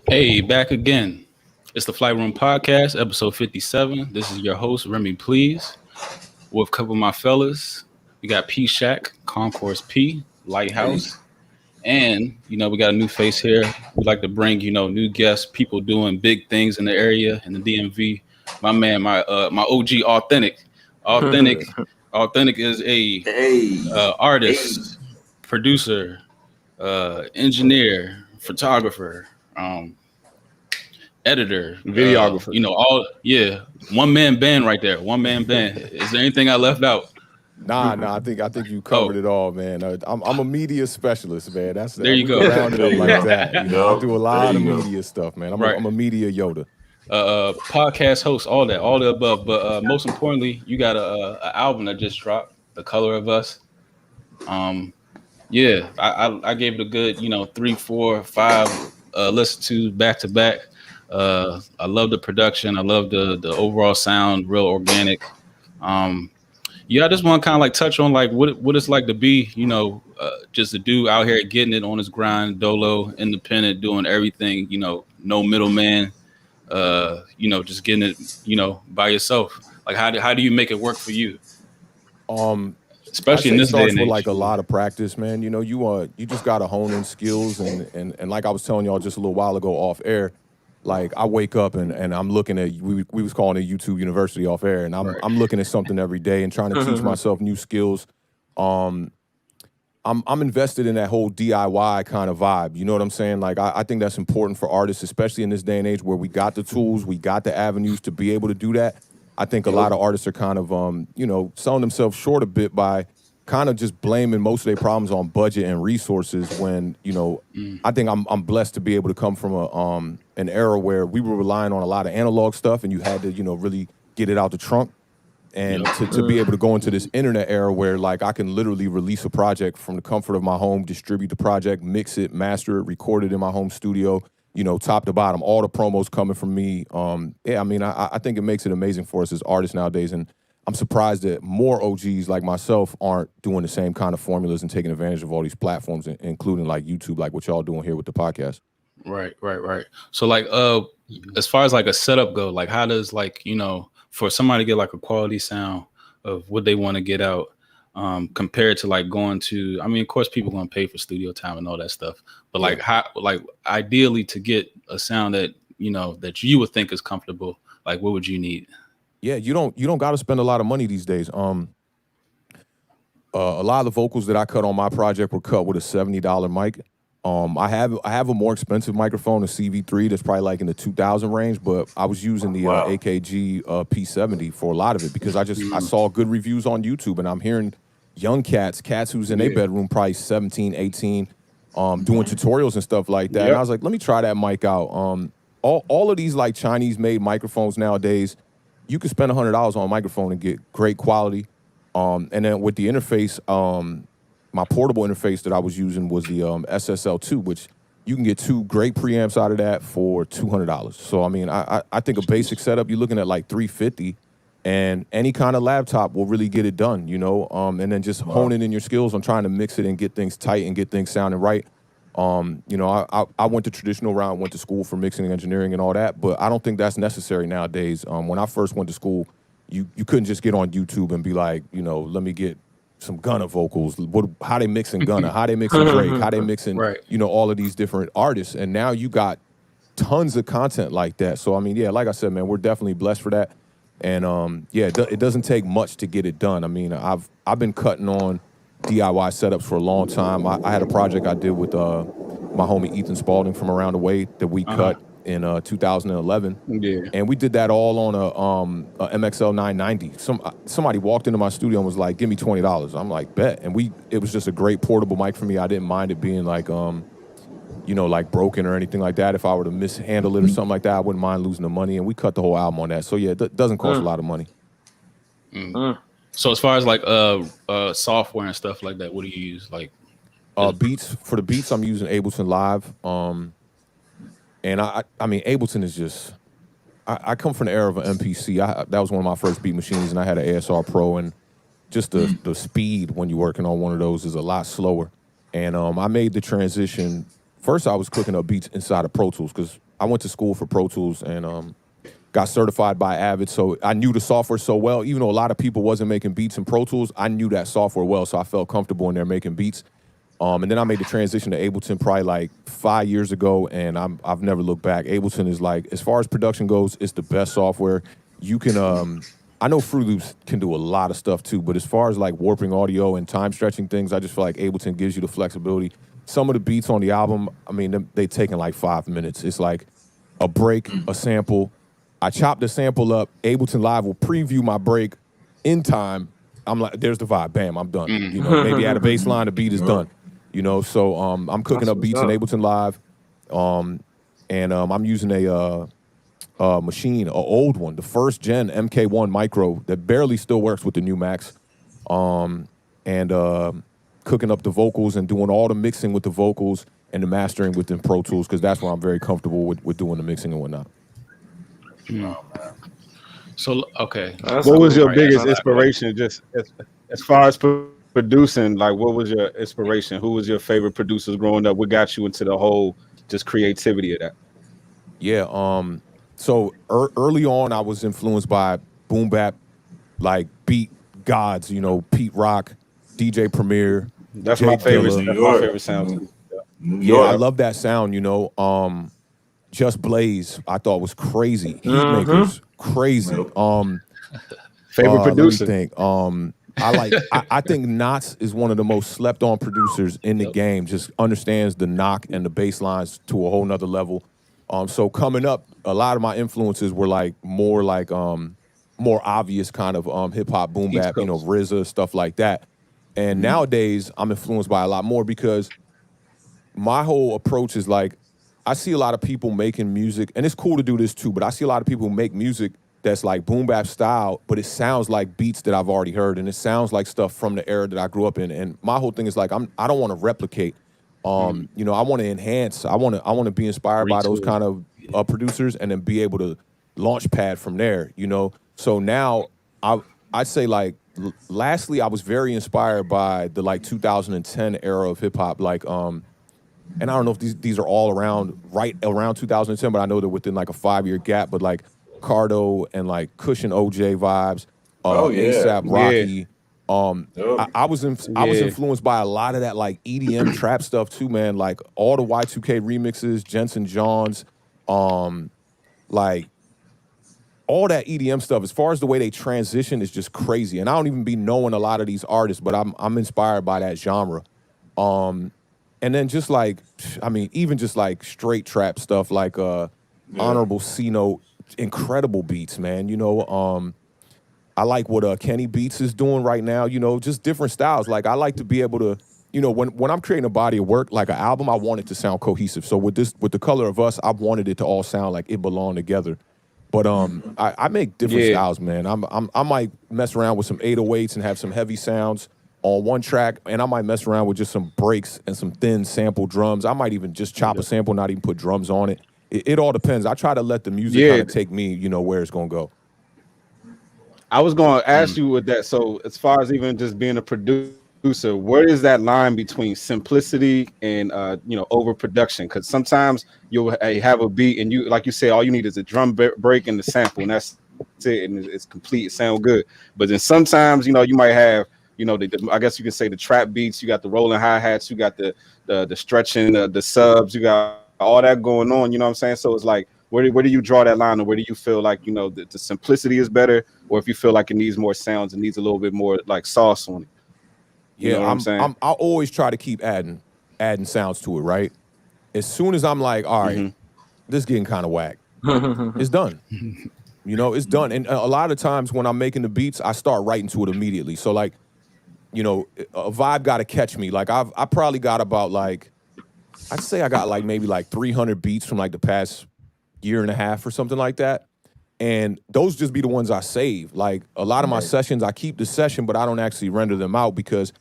Hey, back again. It's the Flight Room Podcast, episode 57. This is your host, Remy Please, with a couple of my fellas. We got P Shack, Concourse P, Lighthouse, and, we got a new face here. We'd like to bring, new guests, people doing big things in the area, in the DMV. My man, my OG, Awthentik. Awthentik is a artist, producer, engineer, photographer, editor, videographer, one man band right there. One man band. Is there anything I left out? Nah. I think you covered it all, man. I'm a media specialist, man. There you go. Round it up like that. I do a lot of media stuff, man. I'm a media Yoda. Podcast host, all that, all the above. But most importantly, you got a album that just dropped, The Color of Us. I gave it a good, 3, 4, 5 listen to back to back. I love the production. I love the overall sound, real organic. I just want to kind of like touch on like what it's like to be, just a dude out here getting it on his grind, dolo, independent, doing everything, no middleman, just getting it, by yourself. Like how do you make it work for you? Especially in this day and age. With like a lot of practice, man. You just gotta hone in skills and like I was telling y'all just a little while ago off air. Like I wake up and I'm looking at we was calling it YouTube University off air, and I'm looking at something every day and trying to teach myself new skills. I'm invested in that whole DIY kind of vibe. You know what I'm saying? Like I think that's important for artists, especially in this day and age where we got the tools, we got the avenues to be able to do that. I think a lot of artists are kind of selling themselves short a bit by kind of just blaming most of their problems on budget and resources when, I think I'm blessed to be able to come from an era where we were relying on a lot of analog stuff and you had to, really get it out the trunk. And to be able to go into this internet era where like I can literally release a project from the comfort of my home, distribute the project, mix it, master it, record it in my home studio, top to bottom, all the promos coming from me. I think it makes it amazing for us as artists nowadays. And I'm surprised that more OGs like myself aren't doing the same kind of formulas and taking advantage of all these platforms, including like YouTube, like what y'all doing here with the podcast. Right. So like, as far as like a setup go, like how does like, for somebody to get like a quality sound of what they want to get out, compared to like going to, of course people going to pay for studio time and all that stuff, but like how, like ideally to get a sound that, that you would think is comfortable, like what would you need? Yeah, you don't got to spend a lot of money these days. A lot of the vocals that I cut on my project were cut with a $70 mic. I have a more expensive microphone, a CV3 that's probably like in the 2000 range, but I was using the AKG P70 for a lot of it because I saw good reviews on YouTube and I'm hearing young cats who's in their bedroom probably 17, 18, doing tutorials and stuff like that. Yep. And I was like, let me try that mic out. All of these like Chinese made microphones nowadays, you can spend $100 on a microphone and get great quality. And then with the interface, my portable interface that I was using was the SSL2, which you can get 2 great preamps out of that for $200. So, I think a basic setup, you're looking at like $350, and any kind of laptop will really get it done, and then just honing in your skills on trying to mix it and get things tight and get things sounding right. I went the traditional route, went to school for mixing and engineering and all that, but I don't think that's necessary nowadays. When I first went to school, you couldn't just get on YouTube and be like, let me get some Gunna vocals, how they mixing Gunna, how they mixing Drake, how they mixing, all of these different artists. And now you got tons of content like that. So, like I said, man, we're definitely blessed for that. And it doesn't take much to get it done. I've been cutting on DIY setups for a long time. I had a project I did with my homie Ethan Spalding from around the way that we cut in 2011. Yeah. And we did that all on a MXL 990. Somebody walked into my studio and was like, "Give me $20." I'm like, "Bet." And it was just a great portable mic for me. I didn't mind it being like like broken or anything like that. If I were to mishandle it or something like that, I wouldn't mind losing the money. And we cut the whole album on that. So yeah, it doesn't cost a lot of money. So as far as like software and stuff like that, what do you use? Like beats for the beats, I'm using Ableton Live. And I mean Ableton is just I come from the era of an MPC. That was one of my first beat machines, and I had an ASR Pro, and just the speed when you're working on one of those is a lot slower. And I made the transition. First, I was cooking up beats inside of Pro Tools because I went to school for Pro Tools and got certified by Avid. So I knew the software so well. Even though a lot of people wasn't making beats in Pro Tools, I knew that software well, so I felt comfortable in there making beats. And then I made the transition to Ableton probably like 5 years ago, and I've never looked back. Ableton is like, as far as production goes, it's the best software. You can, I know Fruit Loops can do a lot of stuff too, but as far as like warping audio and time stretching things, I just feel like Ableton gives you the flexibility. Some of the beats on the album, I mean, they taking like 5 minutes. It's like a break, a sample. I chop the sample up. Ableton Live will preview my break in time. I'm like, there's the vibe. Bam, I'm done. Maybe add a bass line, the beat is done. So I'm cooking up beats in Ableton Live, and I'm using a machine, an old one, the first gen MK1 Micro that barely still works with the new Macs, and cooking up the vocals and doing all the mixing with the vocals and the mastering within Pro Tools because that's where I'm very comfortable with doing the mixing and whatnot. So okay, what was your biggest inspiration, just as far as producing? Like, what was your inspiration? Who was your favorite producers growing up? What got you into the whole just creativity of that? Yeah, so early on, I was influenced by boom bap, like beat gods. Pete Rock, DJ Premier. That's Jay my favorite. Dilla. That's my favorite sound. Yeah, I love that sound. Just Blaze, I thought was crazy. Heatmakers, crazy. Favorite producer. Let me think. I think Knots is one of the most slept on producers in the game. Just understands the knock and the bass lines to a whole nother level. So coming up, a lot of my influences were more obvious kind of hip hop, boom bap, RZA, stuff like that. And nowadays I'm influenced by a lot more because my whole approach is like, I see a lot of people making music, and it's cool to do this too, but I see a lot of people who make music that's like boom bap style, but it sounds like beats that I've already heard, and it sounds like stuff from the era that I grew up in. And my whole thing is like, I don't want to replicate. I want to enhance. I want to be inspired by those kind of producers, and then be able to launch pad from there. So now I'd say lastly, I was very inspired by the 2010 era of hip hop, and I don't know if these are all right around 2010, but I know they're within a 5-year gap. But Cardo and Cushion OJ vibes, ASAP Rocky. I was influenced by a lot of that EDM trap stuff too, man. All the Y2K remixes, Jensen Johns, all that EDM stuff. As far as the way they transition is just crazy. And I don't even be knowing a lot of these artists, but I'm inspired by that genre. And then just even just straight trap stuff Honorable C Note, incredible beats, man. I like what Kenny Beats is doing right now, just different styles. I like to be able to, when I'm creating a body of work, like an album, I want it to sound cohesive. So with The Color of Us, I wanted it to all sound like it belonged together. But I make different styles, man. I might mess around with some 808s and have some heavy sounds on one track, and I might mess around with just some breaks and some thin sample drums. I might even just chop a sample, not even put drums on it. It all depends. I try to let the music kind of take me, where it's going to go. I was going to ask you with that. So as far as even just being a producer, where is that line between simplicity and, overproduction? Because sometimes you'll have a beat and you, like you say, all you need is a drum break and the sample, and that's it, and it's complete. It sounds good. But then sometimes, you might have, I guess you can say the trap beats, you got the rolling hi-hats, you got the stretching, the subs, you got all that going on, you know what I'm saying? So it's where do you draw that line, or where do you feel the simplicity is better, or if you feel like it needs more sounds, it needs a little bit more sauce on it? You know what I'm saying? I always try to keep adding sounds to it, right? as soon as I'm like, all right, this is getting kind of whack, it's done. You know, it's done. And a lot of times when I'm making the beats, I start writing to it immediately. So like, you know, a vibe got to catch me. Like I probably got about like, I'd say I got like maybe like 300 beats from like the past year and a half or something like that. And those just be the ones I save. Like a lot of my sessions, I keep the session, but I don't actually render them out because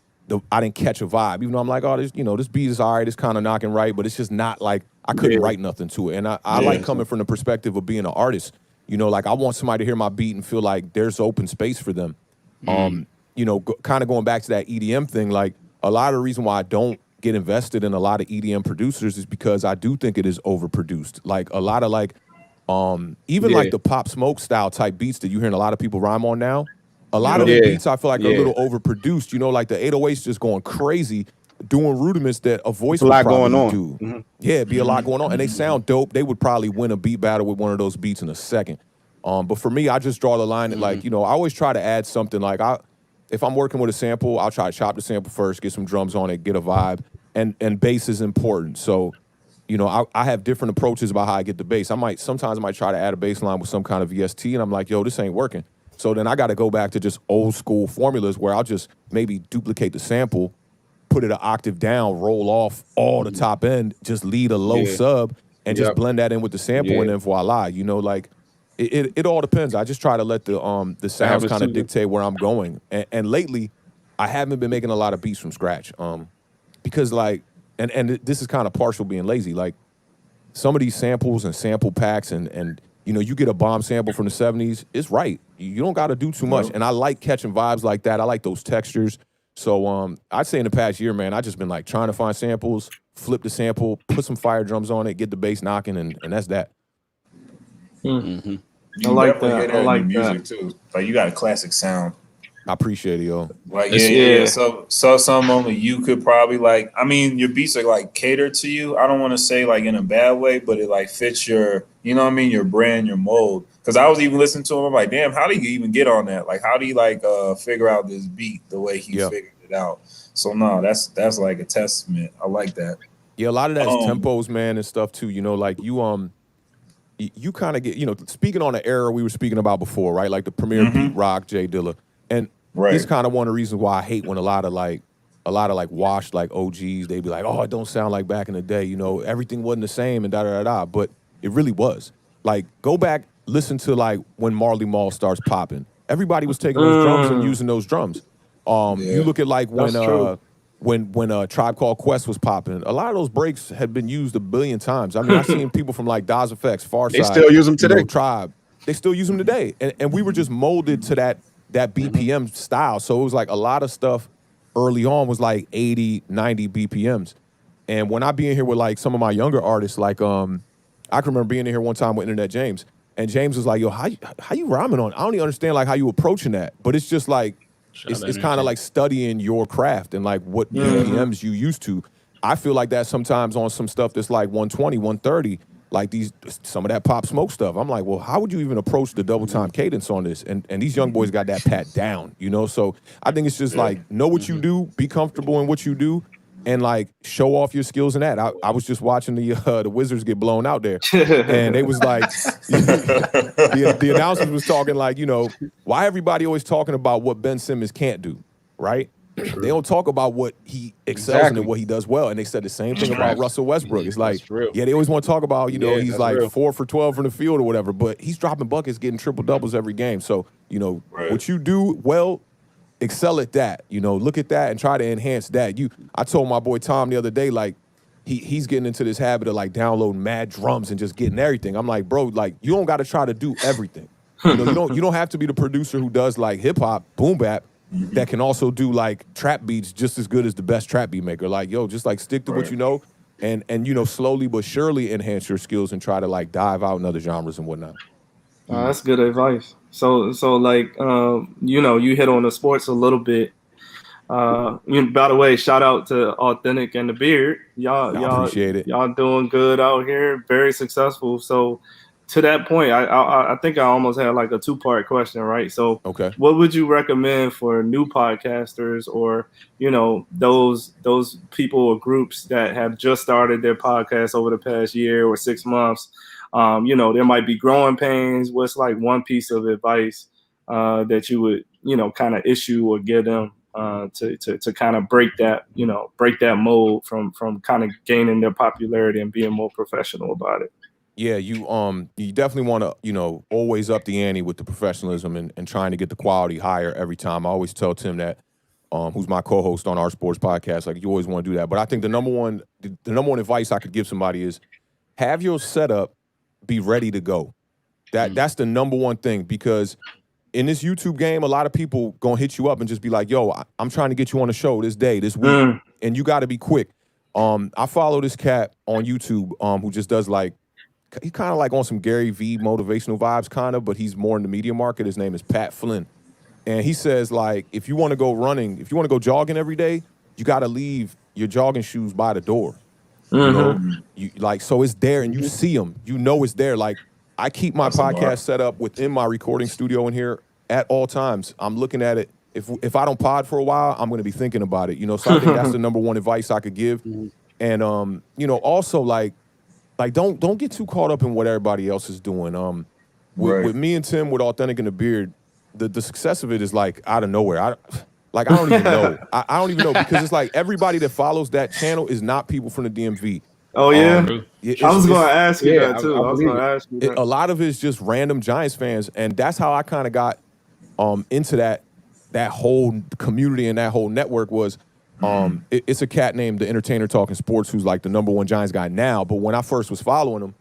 I didn't catch a vibe. Even though I'm like, oh, this, you know, this beat is all right, it's kind of knocking right, but it's just not like I couldn't write nothing to it. And I like coming from the perspective of being an artist. You know, like I want somebody to hear my beat and feel like there's open space for them. You know, kind of going back to that EDM thing, like a lot of the reason why I don't get invested in a lot of EDM producers is because I do think it is overproduced. Like a lot of like, even like the Pop Smoke style type beats that you hearing a lot of people rhyme on now, a lot of the beats I feel like are a little overproduced. You know, like the 808s just going crazy, doing rudiments that a voice would probably do. Yeah, it'd be a lot going on. And they sound dope. They would probably win a beat battle with one of those beats in a second. But for me, I just draw the line at like, you know, I always try to add something like if I'm working with a sample, I'll try to chop the sample first, get some drums on it, get a vibe. And bass is important. So, you know, I have different approaches about how I get the bass. Sometimes I might try to add a bass line with some kind of VST, and I'm like, yo, this ain't working. So then I got to go back to just old school formulas where I'll just maybe duplicate the sample, put it an octave down, roll off all the top end, just lead a low sub, and just blend that in with the sample, and then voila. You know, like it all depends. I just try to let the sounds kind of dictate where I'm going. And lately, I haven't been making a lot of beats from scratch. Because like, and this is kind of partial being lazy. Like some of these samples and sample packs and you know, you get a bomb sample from the 70s, it's right. You don't got to do too much. And I like catching vibes like that. I like those textures. So I'd say in the past year, man, I just been like trying to find samples, flip the sample, put some fire drums on it, get the bass knocking, and that's that. I like that. I like music too. Like you got a classic sound. I appreciate it, yo. Like yeah. So some moment you could probably like. I mean, your beats are like catered to you. I don't want to say like in a bad way, but it like fits your, you know what I mean, your brand, your mold. Because I was even listening to him, I'm like, damn, how do you even get on that? Like, how do you like figure out this beat the way he figured it out? So no, that's like a testament. I like that. Yeah, a lot of that's tempos, man, and stuff too. You know, like you kind of get, you know, speaking on the era we were speaking about before, right? Like the premier beat rock, Jay Dilla. And this is kind of one of the reasons why I hate when a lot of like washed like OGs, they be like, oh, it don't sound like back in the day, you know, everything wasn't the same and da-da-da-da. But it really was. Like, go back, listen to like when Marley Marl starts popping. Everybody was taking those drums and using those drums. You look at like when Tribe Called Quest was popping, a lot of those breaks had been used a billion times. I mean, I've seen people from like Daz Effects, Farside. They still use them today. You know, Tribe. They still use them today. And we were just molded to that BPM style. So it was like a lot of stuff early on was like 80, 90 BPMs. And when I be in here with like some of my younger artists, like I can remember being in here one time with Internet James, and James was like, yo, how you rhyming on? I don't even understand like how you approaching that. But it's just like, it's kind of like studying your craft and like what BPMs you used to. I feel like that sometimes on some stuff that's like 120, 130, like some of that Pop Smoke stuff. I'm like, well, how would you even approach the double time cadence on this? And these young boys got that pat down, you know? So I think it's just like, know what you do, be comfortable in what you do, and like show off your skills in that. I was just watching the Wizards get blown out there, and they was like, the announcers was talking like, you know, why everybody always talking about what Ben Simmons can't do, right? They don't talk about what he excels in and what he does well. And they said the same thing about Russell Westbrook. It's like, they always want to talk about, you know, he's like 4 for 12 from the field or whatever, but he's dropping buckets, getting triple doubles every game. So, you know, what you do well, excel at that. You know, look at that and try to enhance that. I told my boy Tom the other day, like, he's getting into this habit of like downloading mad drums and just getting everything. I'm like, bro, like, you don't got to try to do everything. You know, you don't have to be the producer who does like hip hop, boom bap, that can also do like trap beats just as good as the best trap beat maker. Like, yo, just like stick to what you know, and you know, slowly but surely enhance your skills and try to like dive out in other genres and whatnot. That's good advice. So like, you know, you hit on the sports a little bit. By the way, shout out to Awthentik and the Beard. Y'all appreciate it. Y'all doing good out here, very successful. So to that point, I think I almost had like a 2-part question, right? So, Okay. what would you recommend for new podcasters, or those people or groups that have just started their podcast over the past year or 6 months? There might be growing pains. What's like one piece of advice that you would kind of issue or give them to kind of break that mold from kind of gaining their popularity and being more professional about it? Yeah, you definitely want to, always up the ante with the professionalism and trying to get the quality higher every time. I always tell Tim that, who's my co-host on our sports podcast, like you always want to do that. But I think the number one advice I could give somebody is have your setup be ready to go. That's the number one thing, because in this YouTube game, a lot of people gonna hit you up and just be like, yo, I'm trying to get you on the show this day, this week, and you got to be quick. I follow this cat on YouTube who just does like, he's kind of like on some Gary V motivational vibes, kind of, but he's more in the media market. His name is Pat Flynn. And he says, like, if you want to go running, if you want to go jogging every day, you got to leave your jogging shoes by the door. So it's there and you see them. You know it's there. Like, I keep my podcast set up within my recording studio in here at all times. I'm looking at it. If I don't pod for a while, I'm going to be thinking about it. So I think that's the number one advice I could give. And, also, like don't get too caught up in what everybody else is doing. With me and Tim, with Awthentik and the Beard, the success of it is like out of nowhere. I don't even know. I don't even know, because it's like everybody that follows that channel is not people from the DMV. Oh yeah, I was going to ask you that too. I was going to ask you that. A lot of it is just random Giants fans, and that's how I kind of got into that whole community and that whole network. Was it's a cat named The Entertainer Talking Sports, who's like the number one Giants guy now. But when I first was following him,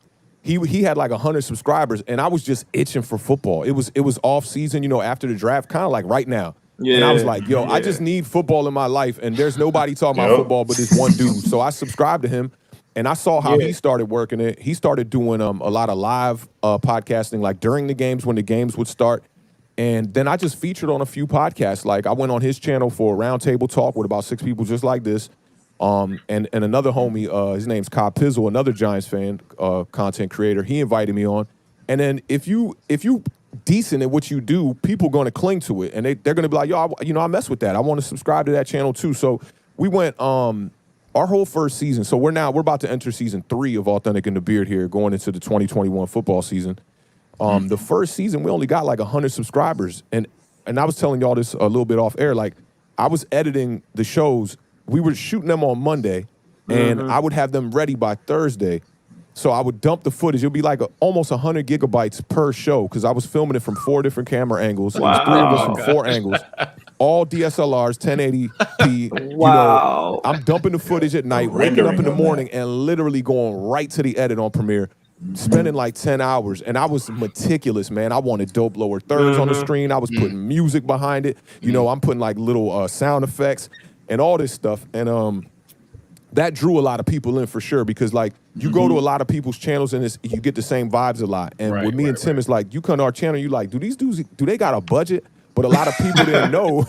he had like 100 subscribers, and I was just itching for football. It was off season, after the draft, kind of like right now. Yeah, and I was like, yo, I just need football in my life, and there's nobody talking about football but this one dude. So I subscribed to him, and I saw how he started working it. He started doing a lot of live podcasting, like during the games when the games would start. And then I just featured on a few podcasts. Like I went on his channel for a roundtable talk with about 6 people just like this. And another homie, his name's Kyle Pizzle, another Giants fan, content creator. He invited me on. And then if you decent at what you do, people going to cling to it, and they're going to be like, yo, I mess with that. I want to subscribe to that channel too. So we went our whole first season. So we're about to enter season 3 of Awthentik and the Beard here, going into the 2021 football season. The first season we only got like 100 subscribers, and I was telling y'all this a little bit off air. Like I was editing the shows. We were shooting them on Monday, and I would have them ready by Thursday. So I would dump the footage. It would be like almost 100 gigabytes per show, because I was filming it from 4 different camera angles. Wow. It was 3 of us from 4 angles, all DSLRs, 1080p. Wow. I'm dumping the footage at night, waking up in the morning, and literally going right to the edit on Premiere, spending like 10 hours. And I was meticulous, man. I wanted dope lower thirds on the screen. I was putting music behind it. I'm putting like little sound effects and all this stuff. And that drew a lot of people in for sure, because like you go to a lot of people's channels and you get the same vibes a lot. And with me and Tim, it's like you come to our channel, you like, do these dudes, do they got a budget? But a lot of people didn't know,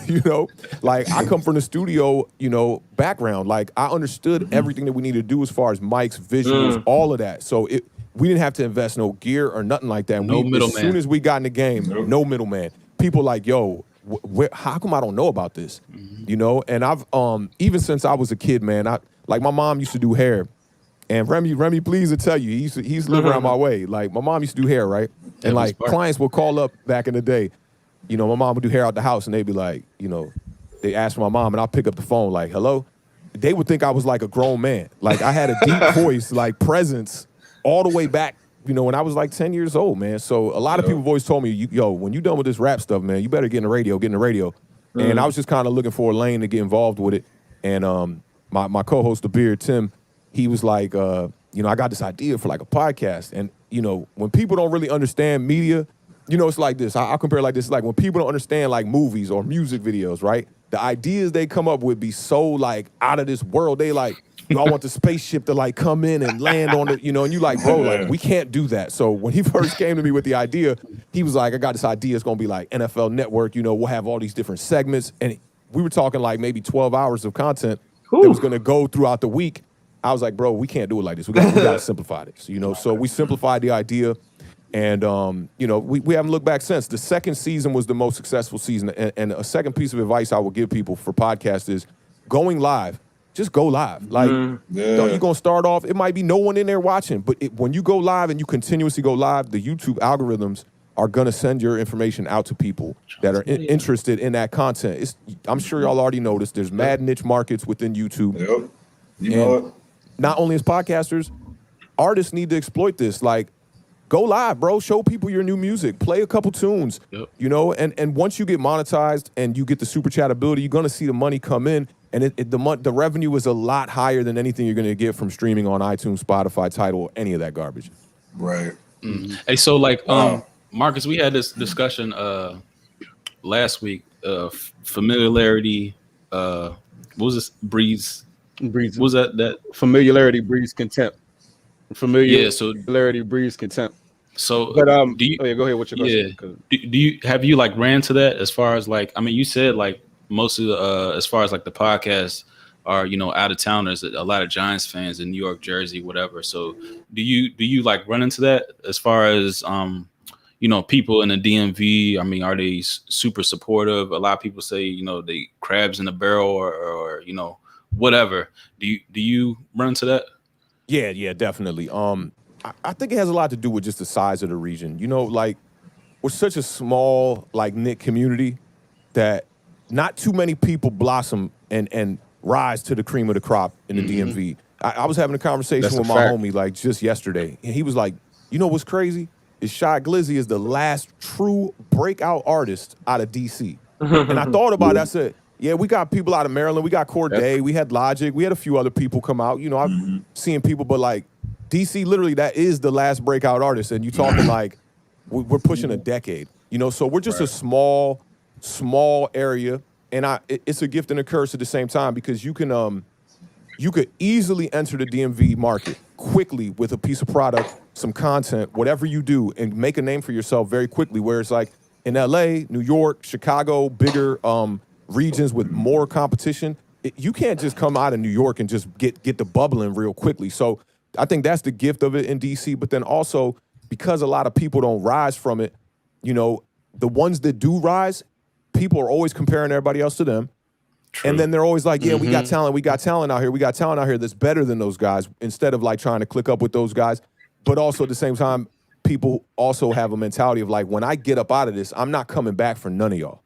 like I come from the studio, background. Like I understood everything that we needed to do as far as mics, visuals, all of that. So we didn't have to invest no gear or nothing like that. As soon as we got in the game, no middleman. People like, yo, how come I don't know about this? And I've even since I was a kid, man, like my mom used to do hair, and Remy, please to tell you, he used to live around my way. Like my mom used to do hair, right? And like clients would call up back in the day. My mom would do hair out the house, and they'd be like, they ask for my mom, and I'll pick up the phone like, hello. They would think I was like a grown man. Like I had a deep voice, like presence, all the way back, when I was like 10 years old, man. So a lot of people have always told me, yo, when you done with this rap stuff, man, you better get in the radio. And I was just kind of looking for a lane to get involved with it. And my co-host, the Beard, Tim, he was like, I got this idea for like a podcast. And, when people don't really understand media, it's like this. I'll compare it like this. Like when people don't understand like movies or music videos, right? The ideas they come up with be so like out of this world. They like, I want the spaceship to like come in and land on it, and you like, bro, like we can't do that. So when he first came to me with the idea, he was like, I got this idea. It's going to be like NFL Network, we'll have all these different segments. And we were talking like maybe 12 hours of content that was going to go throughout the week. I was like, bro, we can't do it like this. We got to simplify this, So we simplified the idea. And, you know, we haven't looked back since. The second season was the most successful season. And a second piece of advice I would give people for podcasts is going live. Just go live. Like, you're going to start off, it might be no one in there watching, but when you go live and you continuously go live, the YouTube algorithms are going to send your information out to people that are interested in that content. I'm sure y'all already noticed there's mad niche markets within YouTube. Yep. You know it. Not only as podcasters, artists need to exploit this. Like, go live, bro. Show people your new music. Play a couple tunes, you know? And once you get monetized and you get the super chat ability, you're going to see the money come in. And the revenue is a lot higher than anything you're going to get from streaming on iTunes, Spotify, Tidal, or any of that garbage. Right. Mm-hmm. Hey, so like, Marcus, we had this discussion last week. Familiarity. What was this? Breeds. What was that? Familiarity breeds contempt. Familiarity so breeds contempt. So, but do you? Oh yeah, go ahead. What's your question? Do you have you like ran to that as far as like? I mean, you said like most of the as far as like the podcasts are, you know, out of towners. A lot of Giants fans in New York, Jersey, whatever. So do you like run into that as far as you know, people in the DMV? I mean, are they super supportive? A lot of people say, you know, they crabs in the barrel or you know, whatever. Do you run into that? Yeah, definitely. I think it has a lot to do with just the size of the region. You know, like, we're such a small, like, knit community that not too many people blossom and rise to the cream of the crop in the DMV. I was having a conversation with my homie, like, just yesterday, and he was like, you know what's crazy? Is Shy Glizzy is the last true breakout artist out of DC. And I thought about it. I said, yeah, we got people out of Maryland. We got Corday. We had Logic. We had a few other people come out. You know, I've seen people, but like DC, literally, that is the last breakout artist. And you talking like we're pushing a decade. You know, so we're just a small area, and it's a gift and a curse at the same time, because you could easily enter the DMV market quickly with a piece of product, some content, whatever you do, and make a name for yourself very quickly. Where it's like in LA, New York, Chicago, bigger regions with more competition, you can't just come out of New York and just get the bubbling real quickly. So I think that's the gift of it in DC. But then also, because a lot of people don't rise from it, you know, the ones that do rise, people are always comparing everybody else to them. True. And then they're always like, yeah, we got talent out here that's better than those guys, instead of like trying to click up with those guys. But also at the same time, people also have a mentality of like, when I get up out of this, I'm not coming back for none of y'all.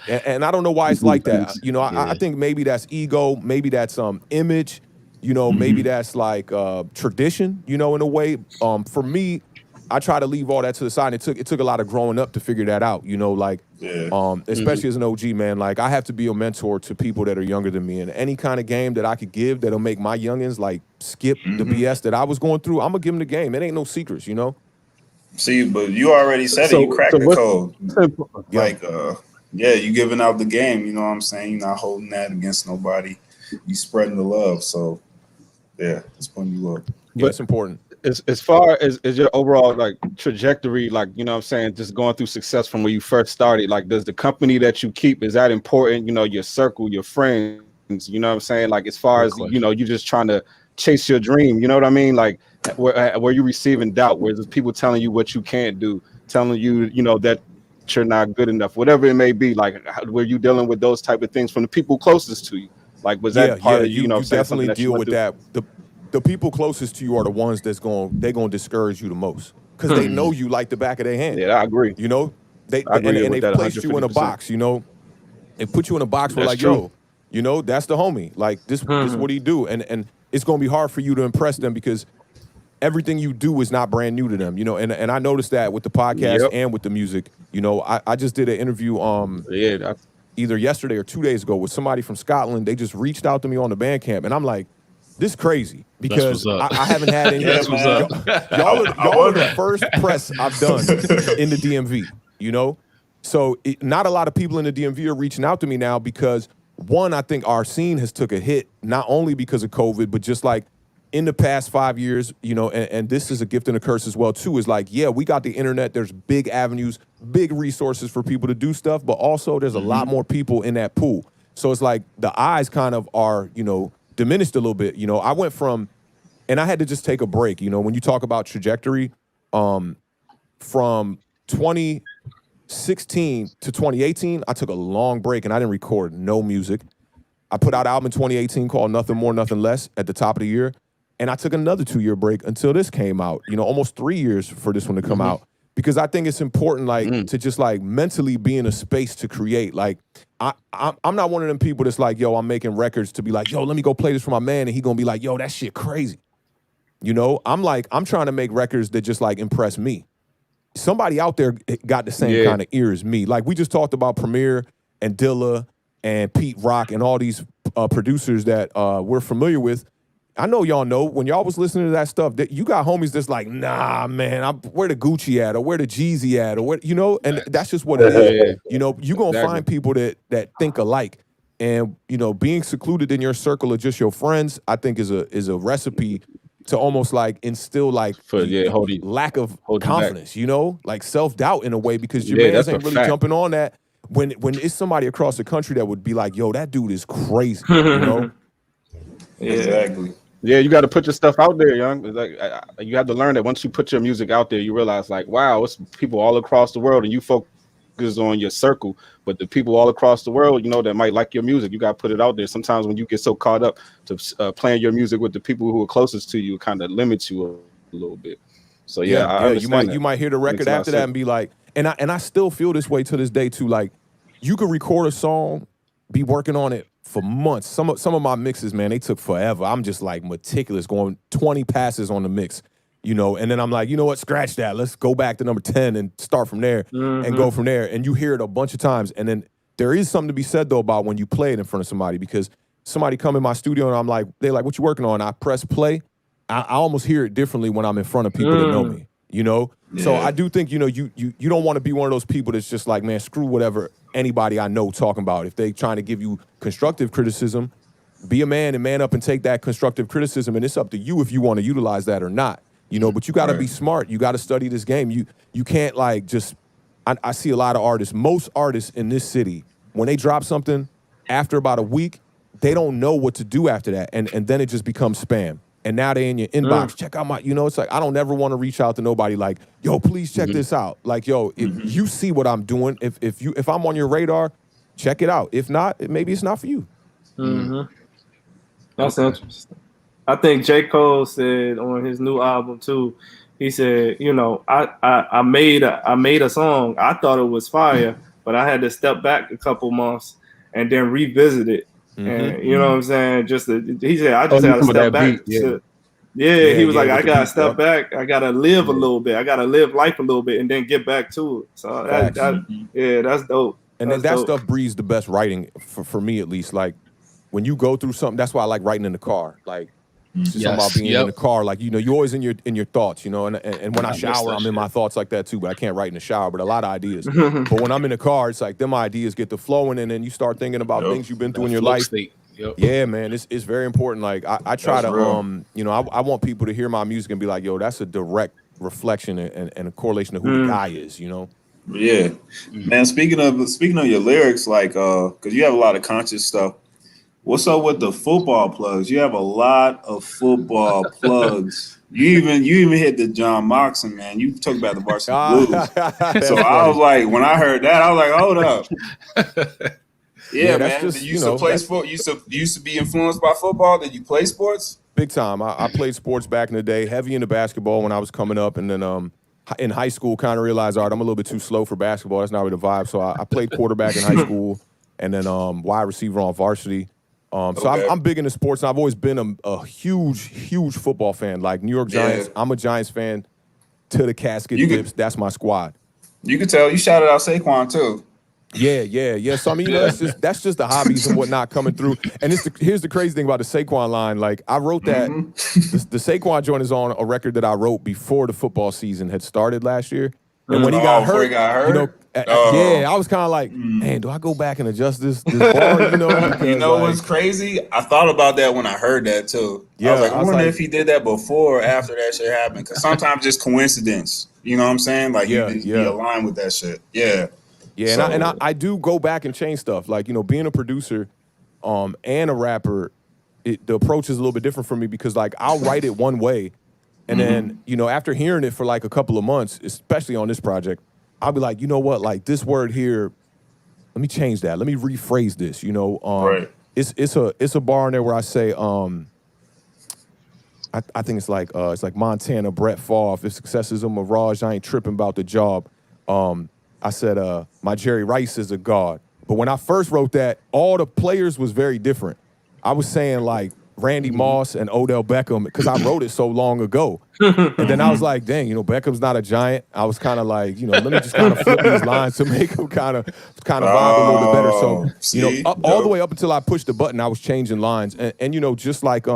and I don't know why it's like that. You know, I think maybe that's ego, maybe that's image, you know, maybe that's like tradition, you know, in a way. For me, I try to leave all that to the side. It took a lot of growing up to figure that out, you know, like especially as an OG, man. Like, I have to be a mentor to people that are younger than me, and any kind of game that I could give that'll make my youngins like skip the BS that I was going through, I'm gonna give them the game. It ain't no secrets, you know. See, but you already said it. You cracked the code. Like, you giving out the game. You know what I'm saying? You're not holding that against nobody. You spreading the love. So, yeah, it's putting you up. Yeah, it's important. As far as your overall like trajectory, like, you know what I'm saying, just going through success from where you first started, like, does the company that you keep, is that important? You know, your circle, your friends, you know what I'm saying? Like, as far as, you know, you just trying to chase your dream, you know what I mean? Like, where you receiving doubt, where there's people telling you what you can't do, telling you, you know, that you're not good enough, whatever it may be, like, were you dealing with those type of things from the people closest to you? Like, was that part of you know? You definitely deal with that. The people closest to you are the ones they're gonna discourage you the most, because they know you like the back of their hand. Yeah, I agree. You know, they placed you in a box. You know, they put you in a box where like, yo, you know, that's the homie. Like, this is what he do, and it's gonna be hard for you to impress them, because everything you do is not brand new to them. You know, and I noticed that with the podcast and with the music. You know, I just did an interview either yesterday or 2 days ago with somebody from Scotland. They just reached out to me on the Bandcamp, and I'm like, this is crazy, because I haven't had any. Y'all are the first press I've done in the DMV, you know? So not a lot of people in the DMV are reaching out to me now, because, one, I think our scene has took a hit, not only because of COVID, but just like in the past 5 years, you know, and this is a gift and a curse as well, too, is like, yeah, we got the internet. There's big avenues, big resources for people to do stuff, but also there's a lot more people in that pool. So it's like the eyes kind of are, you know, diminished a little bit. You know, I went from, and I had to just take a break. You know, when you talk about trajectory, From 2016 to 2018, I took a long break and I didn't record no music. I put out an album in 2018 called Nothing More, Nothing Less at the top of the year. And I took another 2-year break until this came out, almost 3 years for this one to come out. Because I think it's important, to just mentally be in a space to create. Like, I'm not one of them people that's like, yo, I'm making records to be like, yo, let me go play this for my man, and he gonna be like, yo, that shit crazy. I'm trying to make records that just impress me. Somebody out there got the same kind of ear as me. Like, we just talked about Premier and Dilla and Pete Rock and all these producers that we're familiar with. I know y'all know when y'all was listening to that stuff that you got homies that's like, nah, man, where the Gucci at or where the Jeezy at or where, and that's just what it is. You're going to find people that think alike. And, being secluded in your circle of just your friends, I think is a recipe to almost instill lack of confidence, self-doubt in a way, because your mans ain't really jumping on that when it's somebody across the country that would be like, yo, that dude is crazy, Exactly. Yeah, you got to put your stuff out there, young. You have to learn that once you put your music out there, you realize wow, it's people all across the world, and you focus on your circle. But the people all across the world, that might like your music, you got to put it out there. Sometimes when you get so caught up to playing your music with the people who are closest to you, it kind of limits you a little bit. So you might hear the record after that and be like, and I still feel this way to this day too. Like, you could record a song, be working on it for months. Some of my mixes, man, they took forever. I'm just meticulous, going 20 passes on the mix, and then I'm like, you know what, scratch that. Let's go back to number 10 and start from there and go from there. And you hear it a bunch of times. And then there is something to be said, though, about when you play it in front of somebody, because somebody come in my studio and I'm like, they're like, what you working on? I press play. I almost hear it differently when I'm in front of people that know me, Yeah. So I do think, you don't want to be one of those people that's just like, man, screw whatever anybody I know talking about. If they trying to give you constructive criticism, be a man and man up and take that constructive criticism, and it's up to you if you want to utilize that or not. But you got to be smart. You got to study this game. You can't just. I see a lot of artists. Most artists in this city, when they drop something, after about a week, they don't know what to do after that, and then it just becomes spam. And now they in your inbox. Check out my. It's like I don't ever want to reach out to nobody like, yo, please check this out. Like, yo, if you see what I'm doing, if I'm on your radar, check it out. If not, maybe it's not for you. That's interesting. I think J. Cole said on his new album too, he said, I made a song. I thought it was fire, but I had to step back a couple months and then revisit it. And you know what I'm saying? He said, I just had to step back. He was like, I gotta step back. I gotta live a little bit. I gotta live life a little bit and then get back to it. So that's dope. And then that stuff breeds the best writing for me, at least. Like, when you go through something, that's why I like writing in the car. Like, something about being in the car. Like, you're always in your thoughts, and when I shower, I'm in my thoughts like that too, but I can't write in the shower, but a lot of ideas. But when I'm in the car, it's like them ideas get to flowing, and then you start thinking about things you've been through in your life. Yeah, man, it's very important. Like, I try to, I want people to hear my music and be like, yo, that's a direct reflection and a correlation of who the guy is, Yeah, man. Speaking of your lyrics, because you have a lot of conscious stuff. What's up with the football plugs? You have a lot of football plugs. You even hit the John Moxon, man. You talk about the Varsity Blues. So I was like, when I heard that, I was like, hold up. Yeah, man. Just, you used to play sport. You used to be influenced by football. Did you play sports? Big time. I played sports back in the day, heavy into basketball when I was coming up, and then in high school, kind of realized, all right, I'm a little bit too slow for basketball. That's not really the vibe. So I played quarterback in high school, and then wide receiver on varsity. So I'm big into sports, and I've always been a huge football fan. Like, New York Giants, I'm a Giants fan to the casket dips. That's my squad. You can tell you shouted out Saquon too. Yeah. So I mean, that's just the hobbies and whatnot coming through. And here's the crazy thing about the Saquon line. Like, I wrote that the Saquon joint is on a record that I wrote before the football season had started last year. And when he got hurt, I was kind of like, man, do I go back and adjust this bar? What's crazy? I thought about that when I heard that too. Yeah, I was like, I wonder if he did that before or after that shit happened. Because sometimes it's coincidence. You know what I'm saying? Like, you align with that shit. Yeah. Yeah, so, and I do go back and change stuff. Like, being a producer and a rapper, the approach is a little bit different for me because, like, I'll write it one way, And then, you know, after hearing it for like a couple of months, especially on this project, I'll be like, you know what, like this word here, let me change that. Let me rephrase this, you know. Right. It's a bar in there where I say, I think it's like Montana, Brett Favre. If success is a mirage, I ain't tripping about the job. I said, my Jerry Rice is a god. But when I first wrote that, all the players was very different. I was saying like Randy Moss and Odell Beckham because I wrote it so long ago. And then I was like, dang, you know, Beckham's not a giant. I was kind of like, you know, let me just kind of flip these lines to make them kind of vibe a little bit better. So, you know, all the way up until I pushed the button, I was changing lines. And you know, just like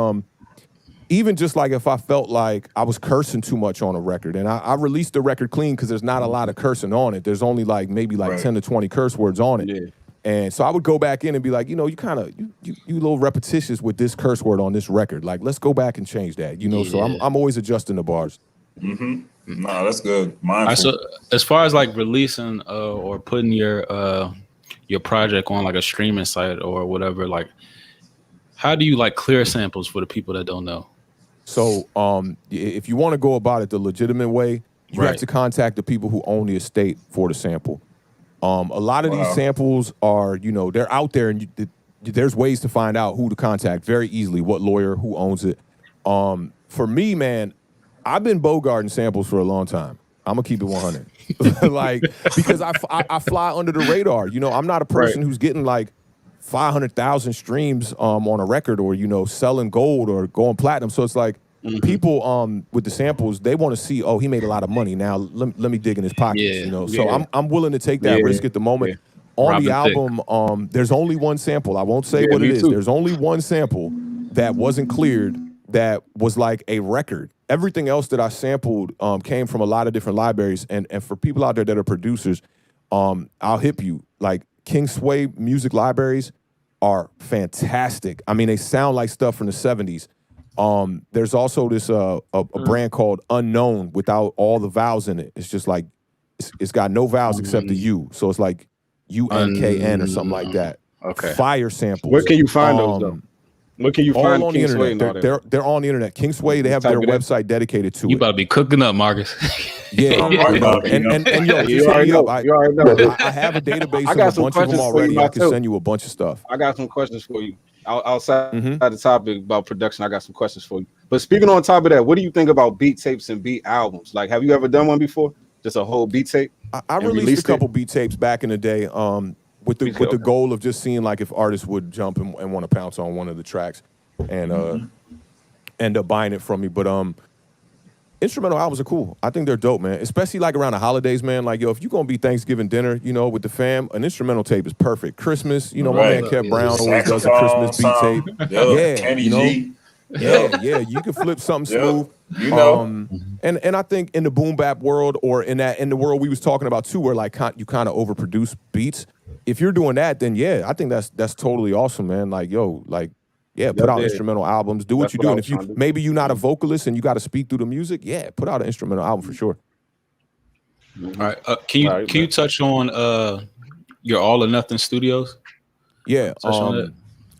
even just like if I felt like I was cursing too much on a record, and I released the record clean because there's not a lot of cursing on it. There's only like maybe like 10 to 20 curse words on it. Yeah. And so I would go back in and be like, you know, you kind of you a little repetitious with this curse word on this record. Like, let's go back and change that. You know, so I'm always adjusting the bars. No, that's good. So as far as like releasing or putting your project on like a streaming site or whatever, like how do you like clear samples for the people that don't know? So if you want to go about it the legitimate way, you have to contact the people who own the estate for the sample. A lot of these samples are, you know, they're out there, and there's ways to find out who to contact very easily, what lawyer, who owns it. For me, man, I've been bogarting samples for a long time. I'm gonna keep it 100, like because I fly under the radar. You know, I'm not a person who's getting like 500,000 streams on a record, or you know, selling gold or going platinum. So it's like people with the samples, they want to see, oh, he made a lot of money. Now let me dig in his pockets. You know, so I'm willing to take that risk at the moment. On the album, there's only one sample. I won't say what it is. There's only one sample that wasn't cleared that was like a record. Everything else that I sampled came from a lot of different libraries. And for people out there that are producers, I'll hip you. Like King Sway music libraries are fantastic. I mean, they sound like stuff from the 70s. There's also this a brand called Unknown without all the vowels in it. It's just like it's got no vowels except the U. So it's like UNKN or something like that. Okay. Fire samples. Where can you find those though? Where can you find on the internet? They're on the internet. King Sway, they have their website dedicated to it. You about to be cooking up, Marcus. Yeah. And yo, you already know. I have a database of a bunch of them already. I can send you a bunch of stuff. I got some questions for you. Outside the topic about production, I got some questions for you. But speaking on top of that, what do you think about beat tapes and beat albums? Like, have you ever done one before? Just a whole beat tape? I released a couple beat tapes back in the day with the goal of just seeing like if artists would jump and want to pounce on one of the tracks and end up buying it from me. But instrumental albums are cool. I think they're dope, man. Especially like around the holidays, man. Like, yo, if you're gonna be Thanksgiving dinner, you know, with the fam, an instrumental tape is perfect. Christmas, you know, my man Kev Brown always does a Christmas beat tape. Kenny you know, G. You can flip something smooth. You know, and I think in the boom bap world, or in the world we was talking about too, where like you kind of overproduce beats. If you're doing that, then I think that's totally awesome, man. Like, yo, like. Yeah, put out instrumental albums. Do what you do. And if maybe you're not a vocalist and you got to speak through the music, put out an instrumental album for sure. All right. Can you touch on your All or Nothing Studios? Yeah.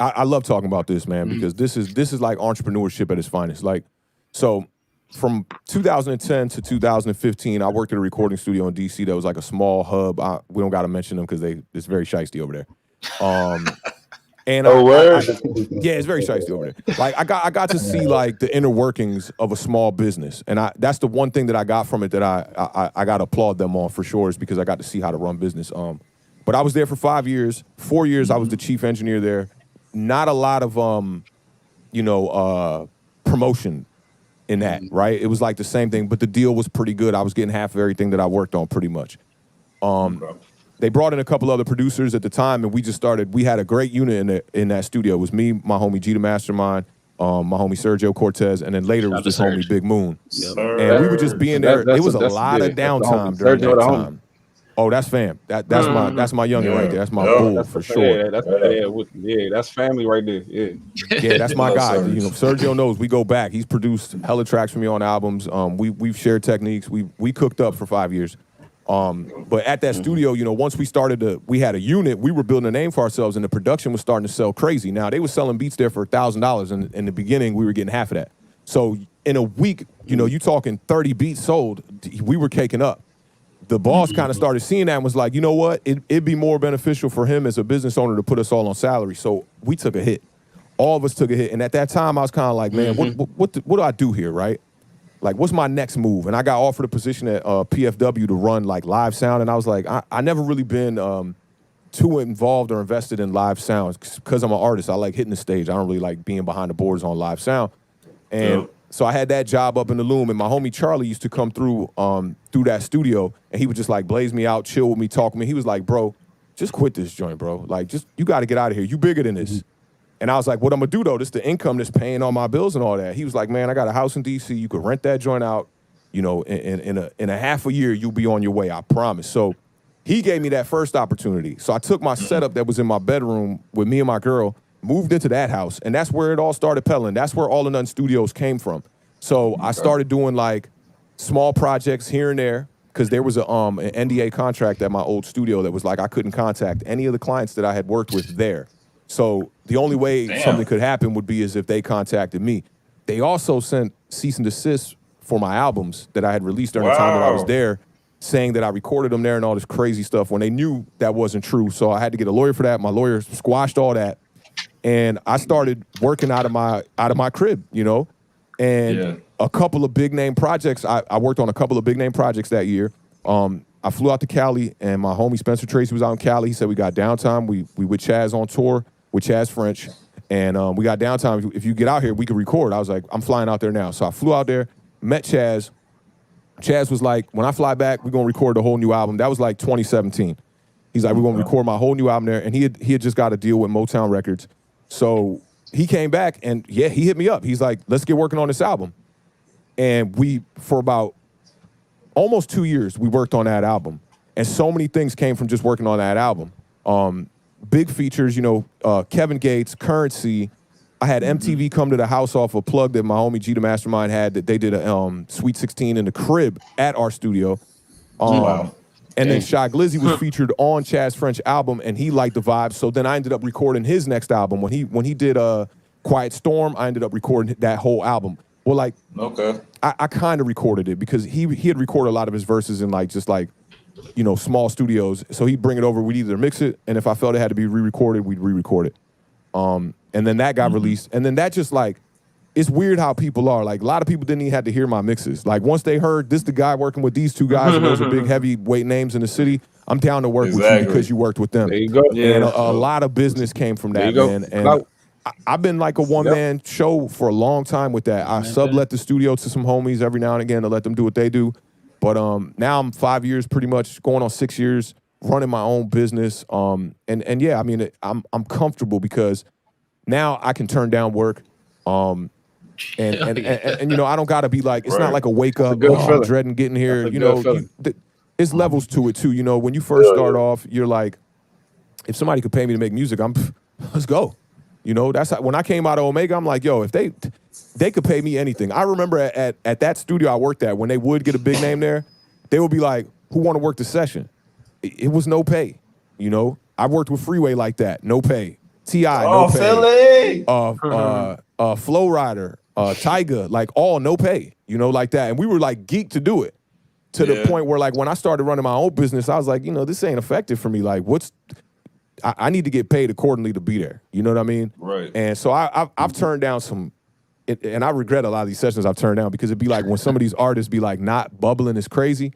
I love talking about this, man, because this is like entrepreneurship at its finest. Like, so from 2010 to 2015, I worked at a recording studio in DC that was like a small hub. We don't got to mention them because it's very shiesty over there. And it's very shiesty over there. Like I got to see like the inner workings of a small business, and that's the one thing that I got from it that I got to applaud them on for sure, is because I got to see how to run business. But I was there for 5 years. 4 years I was the chief engineer there. Not a lot of promotion in that, right? It was like the same thing, but the deal was pretty good. I was getting half of everything that I worked on pretty much. They brought in a couple other producers at the time, and we just started. We had a great unit in that studio. It was me, my homie G the Mastermind, my homie Sergio Cortez, and then later was this homie Big Moon. And we would just be in there. It was a lot of downtime during that time. Oh, that's fam. That's my youngin right there. That's my bull for sure. That's family right there. Yeah, that's my guy. You know, Sergio knows we go back. He's produced hella tracks for me on albums. We've shared techniques. We cooked up for 5 years. But at that studio, you know, once we had a unit, we were building a name for ourselves, and the production was starting to sell crazy. Now, they were selling beats there for $1,000, and in the beginning, we were getting half of that. So in a week, you know, you talking 30 beats sold, we were caking up. The boss kind of started seeing that and was like, you know what? It'd be more beneficial for him as a business owner to put us all on salary. So we took a hit. All of us took a hit. And at that time, I was kind of like, man, what do I do here, right? Like, what's my next move? And I got offered a position at PFW to run, like, live sound. And I was like, I never really been too involved or invested in live sounds because I'm an artist. I like hitting the stage. I don't really like being behind the boards on live sound. And so I had that job up in the Loom, and my homie Charlie used to come through that studio, and he would just like blaze me out, chill with me, talk with me. He was like, bro, just quit this joint, bro. Like, you got to get out of here. You bigger than this. And I was like, what I'm going to do, though? This is the income that's paying all my bills and all that. He was like, man, I got a house in D.C. You could rent that joint out. You know, in a half a year, you'll be on your way, I promise. So he gave me that first opportunity. So I took my setup that was in my bedroom with me and my girl, moved into that house, and that's where it all started pelling. That's where All or None Studios came from. So I started doing like small projects here and there because there was an NDA contract at my old studio that was like I couldn't contact any of the clients that I had worked with there. So the only way something could happen would be as if they contacted me. They also sent cease and desist for my albums that I had released during the time that I was there, saying that I recorded them there and all this crazy stuff when they knew that wasn't true. So I had to get a lawyer for that. My lawyer squashed all that. And I started working out of my crib, you know, and a couple of big name projects. I worked on a couple of big name projects that year. I flew out to Cali, and my homie Spencer Tracy was out in Cali. He said we got downtime. We with Chaz on tour with Chaz French, and we got downtime. If you get out here, we can record. I was like, I'm flying out there now. So I flew out there, met Chaz. Chaz was like, when I fly back, we're gonna record a whole new album. That was like 2017. He's like, we're gonna record my whole new album there, and he had just got a deal with Motown Records. So he came back and he hit me up. He's like, let's get working on this album. And we, for about almost 2 years, we worked on that album. And so many things came from just working on that album. Big features, you know, Kevin Gates, Currency. I had MTV come to the house off a plug that my homie G the Mastermind had that they did a Sweet 16 in the crib at our studio. And then Shy Glizzy was featured on Chaz French album, and he liked the vibe. So then I ended up recording his next album. When he did Quiet Storm, I ended up recording that whole album. Well, like, I kind of recorded it because he had recorded a lot of his verses in like just like, you know, small studios. So he'd bring it over, we'd either mix it, and if I felt it had to be re-recorded, we'd re-record it. And then that got released. And then that just like, it's weird how people are. Like, a lot of people didn't even have to hear my mixes. Like, once they heard this the guy working with these two guys, and those are big heavyweight names in the city, I'm down to work with you because you worked with them. There you go. And a lot of business came from that, man. And I've been like a one-man show for a long time with that. I sublet the studio to some homies every now and again to let them do what they do. But now I'm 5 years, pretty much going on 6 years, running my own business. And yeah, I mean, I'm comfortable because now I can turn down work. And you know, I don't gotta be like, it's not like a wake up, I'm dreading getting here. You know, it's levels to it too. You know, when you first start off, you're like, if somebody could pay me to make music, let's go. You know, that's how, when I came out of Omega, I'm like, yo, if they could pay me anything. I remember at that studio I worked at, when they would get a big name there, they would be like, who want to work the session? It was no pay. You know, I worked with Freeway like that, no pay. T.I., no pay. Philly. Flow Rider, Tyga, like all no pay, you know, like that. And we were like geeked to do it to the point where like when I started running my own business, I was like, you know, this ain't effective for me. Like I need to get paid accordingly to be there. You know what I mean? Right. And so I've turned down some, and I regret a lot of these sessions I've turned down because it'd be like when some of these artists be like not bubbling as crazy.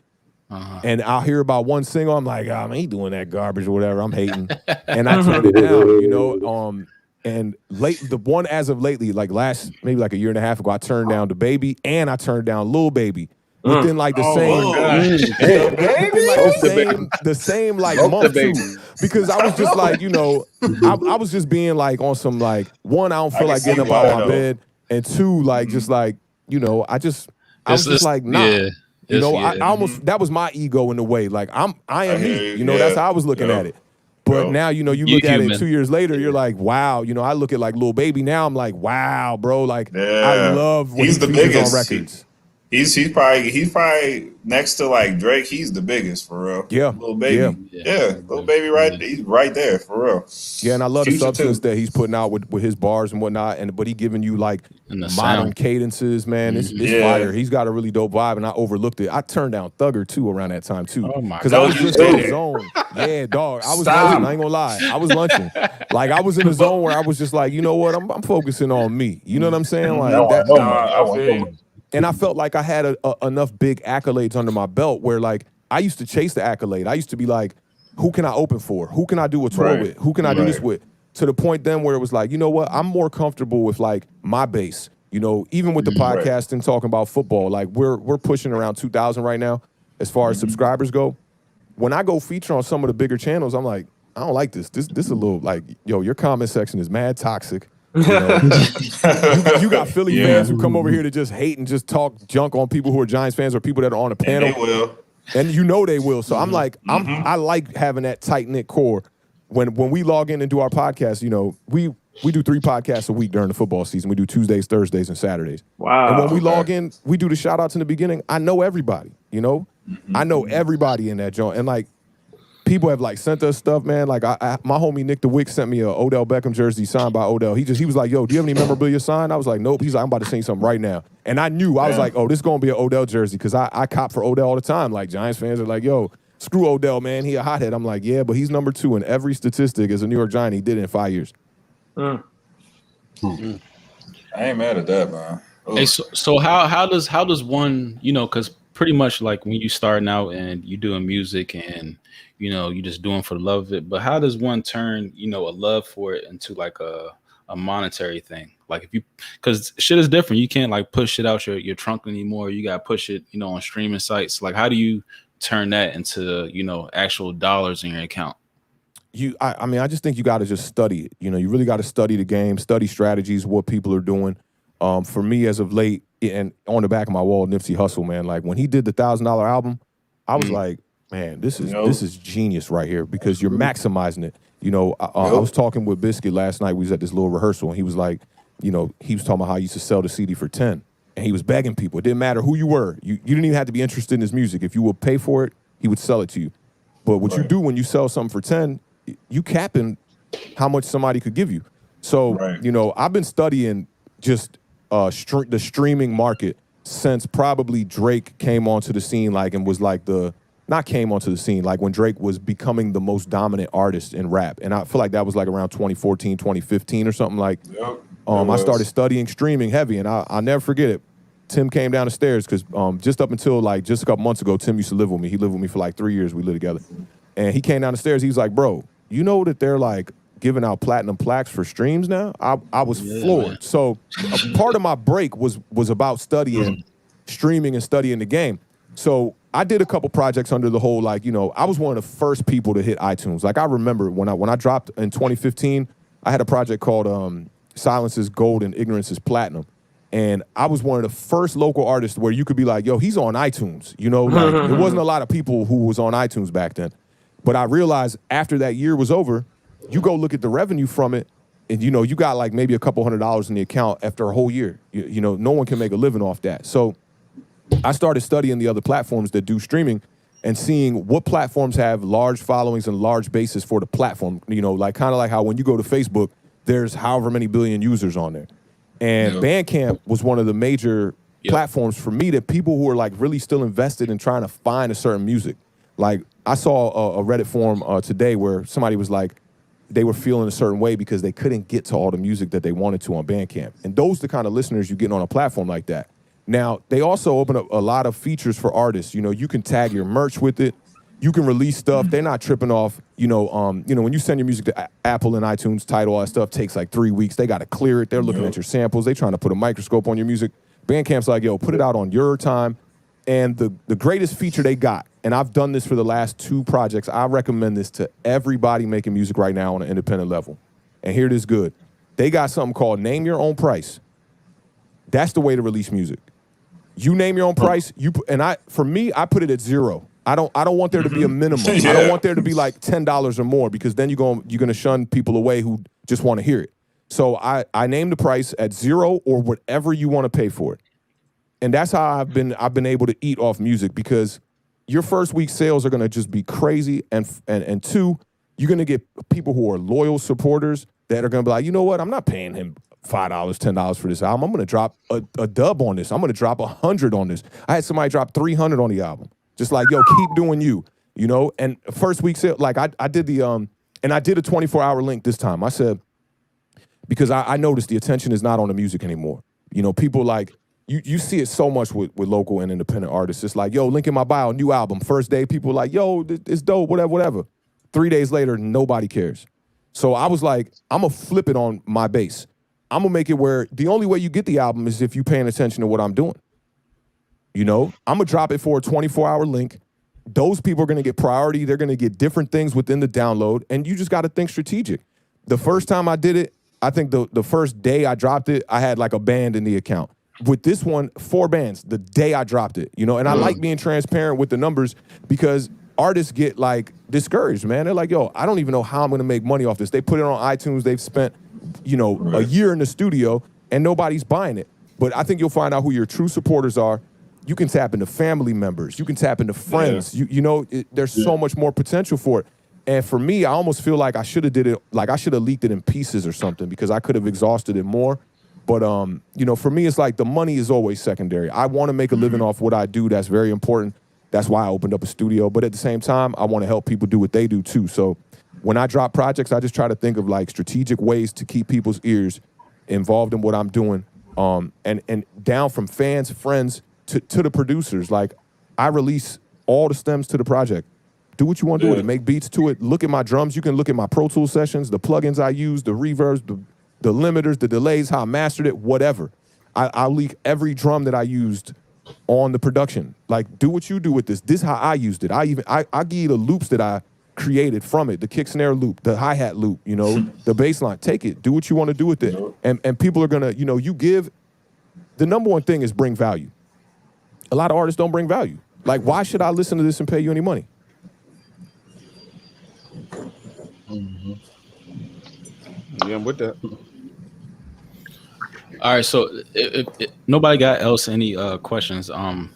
And I'll hear about one single, I'm like, oh, man, he doing that garbage or whatever. I'm hating. And I turned it down, you know. And the one as of lately, like maybe like a year and a half ago, I turned down the Baby and I turned down Lil Baby. Within like the same like month too, because I was just like, you know, I was just being like on some like, one, I don't feel like getting up out of my bed, and two, like just like, you know, I was just like, nah. You know, I almost, that was my ego in a way. Like I am me. You know, that's how I was looking at it. But now, you know, you look at it 2 years later, you're like, wow. You know, I look at like Lil Baby now, I'm like, wow, bro. Like I love when he's the biggest on records. He's probably next to like Drake. He's the biggest for real. Yeah, Little Baby. Yeah, Little Baby right. He's right there for real. Yeah, and I love Future the substance too. that he's putting out with his bars and whatnot. But he giving you like And the modern sound. cadences, man. It's Yeah. fire. He's got a really dope vibe, and I overlooked it. I turned down Thugger too around that time too, Oh my because I God. was just Don't in you the zone. Yeah, dog. I was Stop. lunching. I ain't gonna lie. I was lunching. Like I was in a zone where I was just like, you know what? I'm focusing on me. You know what I'm saying? Like that. I feel you. And I felt like I had enough big accolades under my belt where like I used to chase the accolade. I used to be like, who can I open for? Who can I do a tour Right. with? Who can I do this Right. with? To the point then where it was like, you know what? I'm more comfortable with like my base. You know, even with the Right. podcast and talking about football, like we're pushing around 2,000 right now as far as subscribers go. When I go feature on some of the bigger channels, I'm like, I don't like this. This a little like, yo, your comment section is mad toxic. You know, you got Philly Yeah. fans who come over here to just hate and just talk junk on people who are Giants fans or people that are on a And panel. they will. And you know they will. So I'm like, I like having that tight knit core. When we log in and do our podcast, you know, we do 3 podcasts a week during the football season. We do Tuesdays, Thursdays, and Saturdays. Wow. And when we log in, we do the shout outs in the beginning. I know everybody, you know? I know everybody in that joint. And like people have like sent us stuff, man. Like my homie Nick DeWick sent me a Odell Beckham jersey signed by Odell. He was like, yo, do you have any memorabilia signed? I was like, nope. He's like, I'm about to sing something right now. And I knew, I was like, oh, this is gonna be an Odell jersey, because I cop for Odell all the time. Like Giants fans are like, yo, screw Odell, man. He a hothead. I'm like, yeah, but he's number 2 in every statistic as a New York Giant. He did it in 5 years. I ain't mad at that, man. Hey, so how does one, you know, because pretty much like when you starting out and you doing music and you know you just doing for the love of it, but how does one turn, you know, a love for it into like a monetary thing? Like if you, because shit is different. You can't like push it out your trunk anymore. You gotta push it, you know, on streaming sites. Like how do you turn that into, you know, actual dollars in your account? I mean, I just think you got to just study it. You know, you really got to study the game, study strategies, what people are doing. For me, as of late, and on the back of my wall, Nipsey Hussle, man, like when he did the $1,000 album, I was like, man, this is genius right here, because you're maximizing it. You know, I was talking with Biscuit last night. We was at this little rehearsal, and he was like, you know, he was talking about how he used to sell the CD for 10, and he was begging people. It didn't matter who you were. You didn't even have to be interested in his music. If you would pay for it, he would sell it to you. But what you do when you sell something for 10, you capping how much somebody could give you. So, you know, I've been studying just the streaming market since probably Drake came onto the scene, like, and was like not came onto the scene, like when Drake was becoming the most dominant artist in rap. And I feel like that was like around 2014, 2015 or something like. I started studying streaming heavy, and I'll never forget it. Tim came down the stairs because just up until like just a couple months ago, Tim used to live with me. He lived with me for like 3 years. We lived together. And he came down the stairs. He was like, bro, you know that they're like giving out platinum plaques for streams now? I was floored. Man. So part of my break was about studying streaming and studying the game. So I did a couple projects under the whole, like, you know, I was one of the first people to hit iTunes. Like I remember when I dropped in 2015, I had a project called Silence is Gold and Ignorance is Platinum. And I was one of the first local artists where you could be like, yo, he's on iTunes. You know, like there wasn't a lot of people who was on iTunes back then. But I realized after that year was over, you go look at the revenue from it, and, you know, you got like maybe a couple $100s in the account after a whole year. You know, no one can make a living off that. So I started studying the other platforms that do streaming and seeing what platforms have large followings and large bases for the platform. You know, like kind of like how when you go to Facebook, there's however many billion users on there. And Bandcamp was one of the major platforms for me that people who are like really still invested in trying to find a certain music. Like I saw a Reddit forum today where somebody was like, they were feeling a certain way because they couldn't get to all the music that they wanted to on Bandcamp. And those are the kind of listeners you get on a platform like that. Now, they also open up a lot of features for artists. You know, you can tag your merch with it. You can release stuff. They're not tripping off, you know, when you send your music to Apple and iTunes, Tidal, all that stuff takes like 3 weeks. They got to clear it. They're looking at your samples. They trying to put a microscope on your music. Bandcamp's like, yo, put it out on your time. And the greatest feature they got, and I've done this for the last 2 projects, I recommend this to everybody making music right now on an independent level. And here it is good. They got something called Name Your Own Price. That's the way to release music. You name your own price. For me, I put it at 0. I don't want there to be a minimum. I don't want there to be like $10 or more, because then you're gonna shun people away who just want to hear it. So I name the price at 0 or whatever you want to pay for it. And that's how I've been able to eat off music, because your first week sales are gonna just be crazy, and two, you're gonna get people who are loyal supporters that are gonna be like, you know what, I'm not paying him $5, $10 for this album. I'm gonna drop a dub on this. I'm gonna drop 100 on this. I had somebody drop 300 on the album. Just like, yo, keep doing you, you know? And first week sale, like I did the and I did a 24-hour link this time. I said, because I noticed the attention is not on the music anymore. You know, people like, you see it so much with local and independent artists. It's like, yo, link in my bio, new album. First day, people like, yo, it's dope, whatever. 3 days later, nobody cares. So I was like, I'm gonna flip it on my base. I'm gonna make it where the only way you get the album is if you're paying attention to what I'm doing. You know, I'm gonna drop it for a 24-hour link. Those people are gonna get priority. They're gonna get different things within the download, and you just gotta think strategic. The first time I did it, I think the first day I dropped it, I had like a band in the account. With this one, 4 bands the day I dropped it, you know, and I like being transparent with the numbers, because artists get like discouraged, man. They're like, yo, I don't even know how I'm gonna make money off this. They put it on iTunes, they've spent, you know, a year in the studio and nobody's buying it. But I think you'll find out who your true supporters are. You can tap into family members. You can tap into friends. Yeah. You know, there's so much more potential for it. And for me, I almost feel like I should have did it, like I should have leaked it in pieces or something, because I could have exhausted it more. But, you know, for me, it's like the money is always secondary. I want to make a living off what I do. That's very important. That's why I opened up a studio. But at the same time, I want to help people do what they do too. So when I drop projects, I just try to think of like strategic ways to keep people's ears involved in what I'm doing. And down from fans, friends, to the producers. Like, I release all the stems to the project. Do what you want to do with it. Make beats to it. Look at my drums. You can look at my Pro Tools sessions, the plugins I use, the reverbs, the limiters, the delays, how I mastered it, whatever. I'll leak every drum that I used on the production. Like, do what you do with this. This is how I used it. I give you the loops that I created from it, the kick snare loop, the hi-hat loop, you know, the bass line. Take it. Do what you want to do with it. And people are going to, you know, you give. The number one thing is bring value. A lot of artists don't bring value. Like, why should I listen to this and pay you any money? Mm-hmm. Yeah, I'm with that. All right, so if nobody got else any questions, I want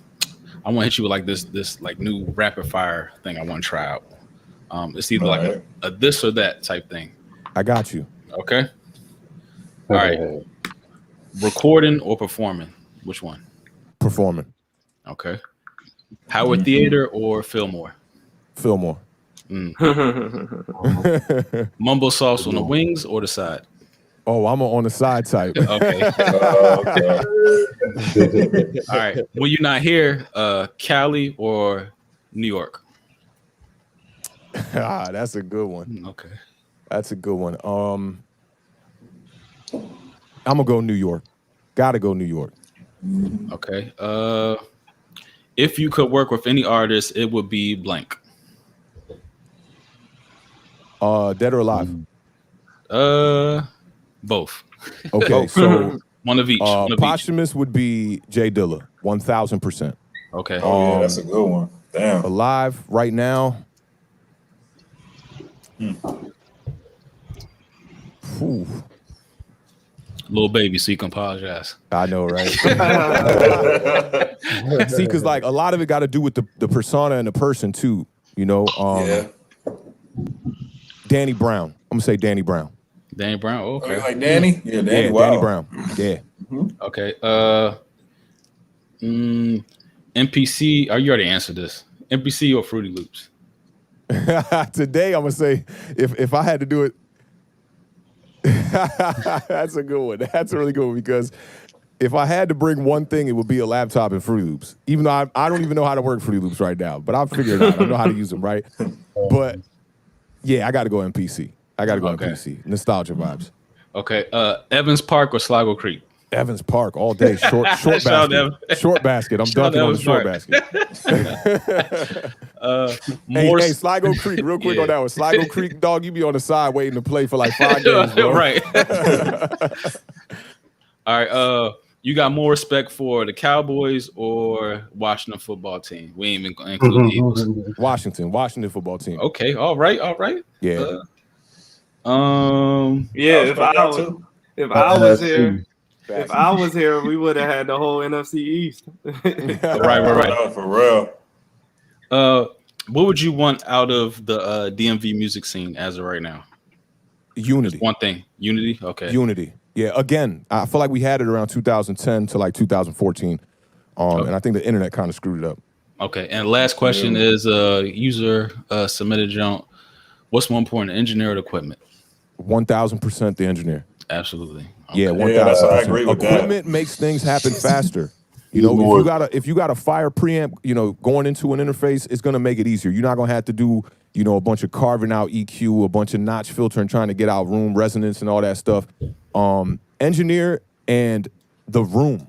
to hit you with like this like new rapid fire thing I want to try out. It's either like a this or that type thing. I got you. Okay. All right. Recording or performing? Which one? Performing. Okay. Howard Theater or Fillmore? Fillmore. Mumbo sauce on the wings or the side? Oh, I'm on the side type. Okay. All right. When you're not here, Cali or New York? That's a good one. Okay. That's a good one. I'm gonna go New York. Gotta go New York. Okay. If you could work with any artist, it would be blank. Dead or alive? Both. Okay, so one of each. Posthumous would be Jay Dilla, 1000%. Okay. Yeah, that's a good one. Damn. Alive right now. Ooh. Little baby, so you can apologize. I know, right? See, because like a lot of it got to do with the persona and the person too. You know. Danny Brown. I'm gonna say Danny Brown. Danny Brown. Oh, okay. Like Danny? Yeah, Danny. Yeah, wow. Danny Brown. Yeah. Okay. MPC. Oh, you already answered this. MPC or Fruity Loops? Today, I'm gonna say if I had to do it. That's a good one. That's a really good one, because if I had to bring one thing, it would be a laptop and Fruity Loops. Even though I don't even know how to work Fruity Loops right now, but I'll figure it out. I know how to use them, right? But yeah, I got to go MPC. I got to go MPC. Nostalgia vibes. Okay. Evans Park or Sligo Creek? Evans Park all day. Short basket. Short basket. I'm dunking on the short basket. Hey, Sligo Creek, real quick on that one. Sligo Creek, dog, you be on the side waiting to play for like 5 games, bro. Right. All right. You got more respect for the Cowboys or Washington football team? We ain't even include the Eagles. Washington football team. Okay. All right. Yeah. Yeah. If I was here, If I was here, we would have had the whole NFC East. Right. No, for real. What would you want out of the DMV music scene as of right now? Unity. One thing. Unity? Okay. Unity. Yeah, again, I feel like we had it around 2010 to like 2014. And I think the internet kind of screwed it up. Okay. And last question is user submitted jump. What's more important, engineer or equipment? 1,000% the engineer. Absolutely. Okay. Yeah, 1,000%. Yeah, I agree with that. Equipment makes things happen faster. You know, if you got a fire preamp, you know, going into an interface, it's gonna make it easier. You're not gonna have to do, you know, a bunch of carving out EQ, a bunch of notch filtering, trying to get out room resonance and all that stuff. Engineer and the room.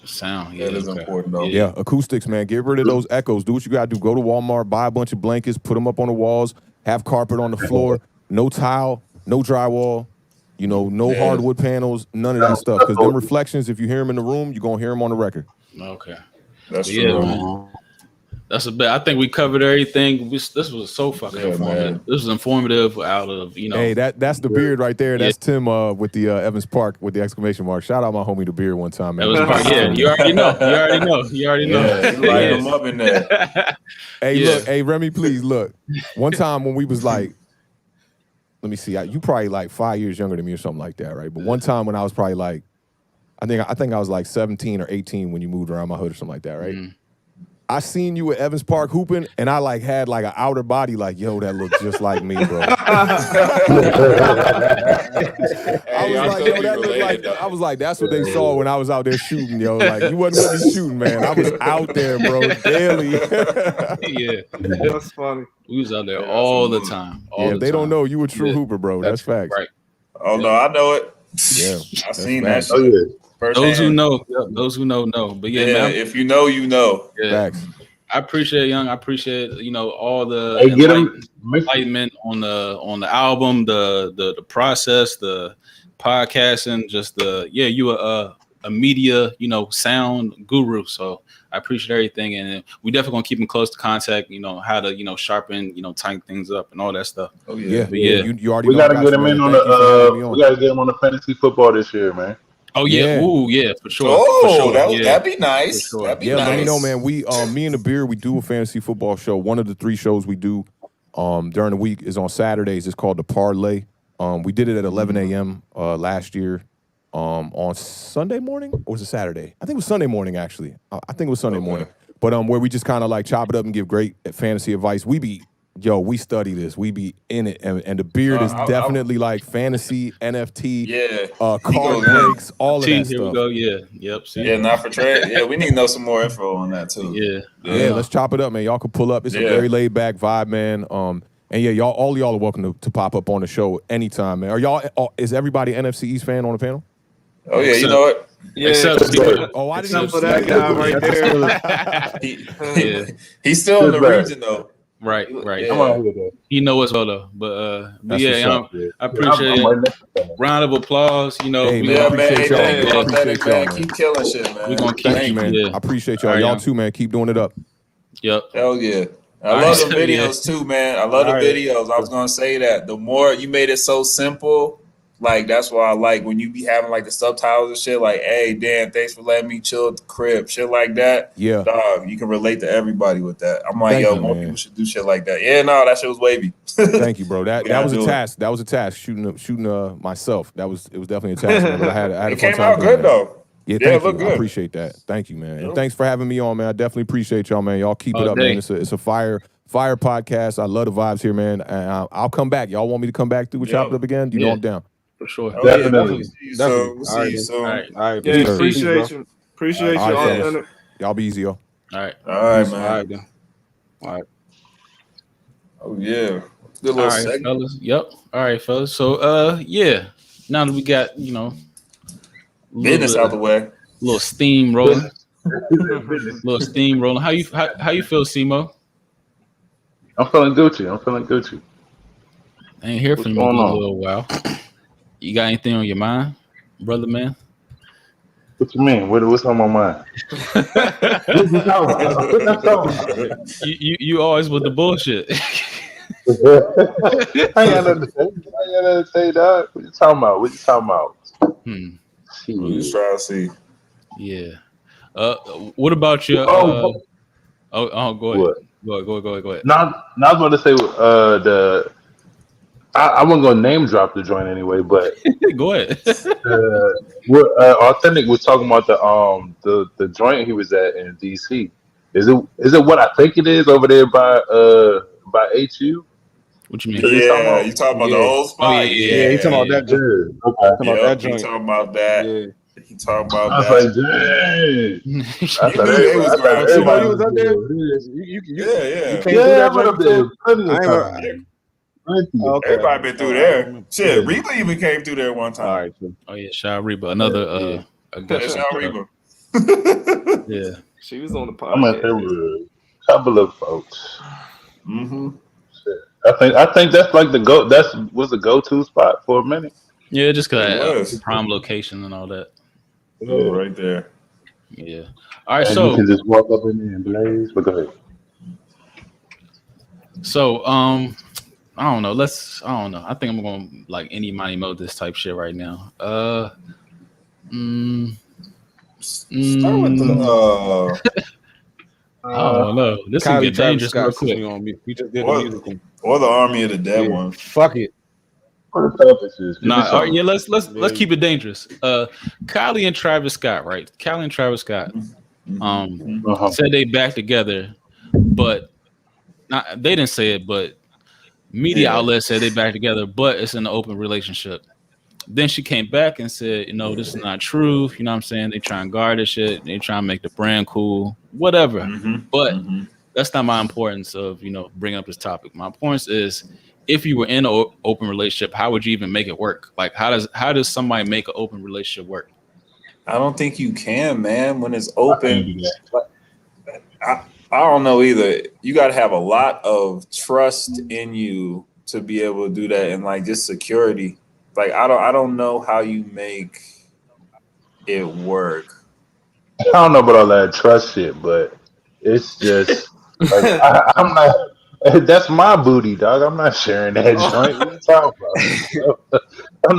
Sound. Yeah, that's important though. Yeah, acoustics, man. Get rid of those echoes. Do what you gotta do. Go to Walmart, buy a bunch of blankets, put them up on the walls, have carpet on the floor, no tile, no drywall. You know, no hardwood panels, none of that stuff. Because them reflections, if you hear them in the room, you're going to hear them on the record. Okay. That's true. Man. That's a bit. I think we covered everything. This was so fucking informative. Man. This was informative out of, you know. Hey, that's the beard right there. That's Tim with the Evans Park with the exclamation mark. Shout out my homie the beard one time, man. You already know. You already know. Light them up in there. Look, hey, Remy, please look. One time when we was like, let me see, you probably like 5 years younger than me or something like that, right? But one time when I was probably like, I think I was like 17 or 18 when you moved around my hood or something like that, right? I seen you at Evans Park hooping, and I like had like an outer body, like, yo, that looks just like me, bro. I was like, that's what they saw when I was out there shooting, yo. Like, you wasn't with me shooting, man. I was out there, bro, daily. Yeah, That's funny. we was out there all the time. They don't know you a true hooper, bro. That's facts. Right. Oh no, I know it. Yeah, I seen that facts. shit. Oh yeah. Those who know, those who know. But yeah, man, if you know, you know. yeah. Facts. I appreciate Young. I appreciate, you know, all the Hey, get him. enlightenment on the album, the process, the podcasting, just you a media, you know, sound guru. So I appreciate everything, and we definitely gonna keep in close to contact. You know how to, you know, sharpen, you know, tighten things up and all that stuff. Oh Yeah, But yeah. You already. We know I gotta got get you, him man. in on Thank you for having me the. on. We gotta get him on the fantasy football this year, man. Oh yeah, Yeah. ooh yeah, for sure. Oh, for sure. that'd be nice. For sure. That'd be Yeah, nice. let me know, man. We, me and the Beard, we do a fantasy football show. One of the 3 shows we do during the week is on Saturdays. It's called the Parlay. We did it at 11 a.m. Last year. On Sunday morning, or was it Saturday? I think it was Sunday morning, actually. I think it was Sunday morning. But where we just kind of like chop it up and give great fantasy advice. We study this. We be in it, and the Beard is definitely like fantasy, NFT, card breaks, all of that Here stuff. we go. Yeah, yep. See? Yeah, not for trade. Yeah, we need to know some more info on that too. Yeah, let's chop it up, man. Y'all can pull up. It's a very laid back vibe, man. And yeah, all of y'all are welcome to pop up on the show anytime, man. Is everybody NFC East fan on the panel? Oh yeah, you know what? Yeah, Except I didn't even for that guy right there. He's still in the region though. Right. Yeah. I'm out here though. He know us well though, but That's yeah, what's up. I appreciate I'm right it. next to him. Round of applause. You know, Hey, we man, Yeah, gonna, man. appreciate Hey, y'all, thank you, man. Authentic, Appreciate y'all, man. Keep killing shit, man. we gonna keep Thank you, man. Yeah. I appreciate y'all. All right, Y'all young. too, man. Keep doing it up. Yep. Hell yeah. I All love right. the videos too, man. I love the All right. videos. I was gonna say that. The more you made it so simple, like that's why I like when you be having like the subtitles and shit, like, hey, Dan, thanks for letting me chill at the crib, shit like that. Yeah. Dog, you can relate to everybody with that. I'm like, Thank yo, you, more man. people should do shit like that. Yeah, no, that shit was wavy. Thank you, bro. That gotta was a do it. task. That was a task. Shooting myself. It was definitely a task, man. But I had a It fun came time out doing good that. though. Yeah, Yeah, thank it looked you. I good. appreciate that. Thank you, man. And Yep. thanks for having me on, man. I definitely appreciate y'all, man. Y'all keep it All up, day. man. It's a fire podcast. I love the vibes here, man. And I'll come back. Y'all want me to come back through and chop it up again? You know Yeah. I'm down. For sure. Oh, yeah, Definitely. we'll see you soon. We'll see you soon. All right. All right, Yeah, Peace, appreciate you. Appreciate you, All right, fellas. Authentic. Y'all be easy, yo. All right. All right, All man. right, then. All right. Oh yeah. Good All little right, segment. fellas. Yep. All right, fellas. So, yeah. Now that we got, you know, Business out the way. little steam rolling. Little steam rolling. How you feel, Simo? I'm feeling Gucci. I ain't hear from you in going a on? little while. You got anything on your mind, brother man? What you mean? What's on my mind? You always with the bullshit. I ain't got nothing to say, dog. What you talking about? Hmm. We just Shit. try to see. Yeah. What about your? Oh, Go ahead. what? Go ahead. Now I was about to say I wasn't gonna name drop the joint anyway, but Go ahead. what Authentic was talking about the joint he was at in DC. Is it what I think it is over there by HU? What you mean? That they talking Yeah, about? you talking about the Yeah, old Oh spot? yeah. He talking about Yeah. that joint. Yeah. Okay. Talking about that Yep. He joint. talking about that. Yeah. He talking I about was that. like, dang. I He thought knew they everybody, was I thought gonna Oh, show Timo, everybody you up. was was up there? doing this. You Yeah. came through Yeah, that I went joint up there before? plenty I of ain't remember. times. Plenty of Okay. Everybody times. been through I don't there. remember. Shit, Yeah. Reba even came through there one All time. right. Cool. Oh yeah, Shy Reba, another Yeah. Augusta. Shout Reba. Yeah. She was on the I'm at there podcast. with a couple of folks. Mm-hmm. Shit. I think that's like was the go-to spot for a minute. Yeah, just It cause was. prime location and all that. It was Yeah. right there. Yeah. All right. And you can just walk up in there and blaze. But go ahead. So I don't know. I don't know. I think I'm gonna like any money mode this type shit right now. Mm, Start with the I don't know. This can Kylie get Travis dangerous real Scott, since quick. we just did the music thing. or the Army of the Dead Yeah. one. Fuck it. For the purposes, give me Nah, all right, something. yeah, let's Yeah. keep it dangerous. Kylie and Travis Scott, right? Kylie and Travis Scott Uh-huh. said they back together, but not they didn't say it, but media Yeah. outlets said they back together, but it's an open relationship. Then she came back and said, this is not true. You know what I'm saying? They try and guard this shit. They try and make the brand cool, whatever. Mm-hmm. But Mm-hmm. that's not my importance of, bringing up this topic. My point is, if you were in an open relationship, how would you even make it work? Like, how does somebody make an open relationship work? I don't think you can, man. When it's I can't open, do that. I don't know either. You got to have a lot of trust in you to be able to do that, and like just security. Like I don't know how you make it work. I don't know about all that trust shit, but it's just like I'm not. That's my booty, dog. I'm not sharing that joint. What you talking about? I'm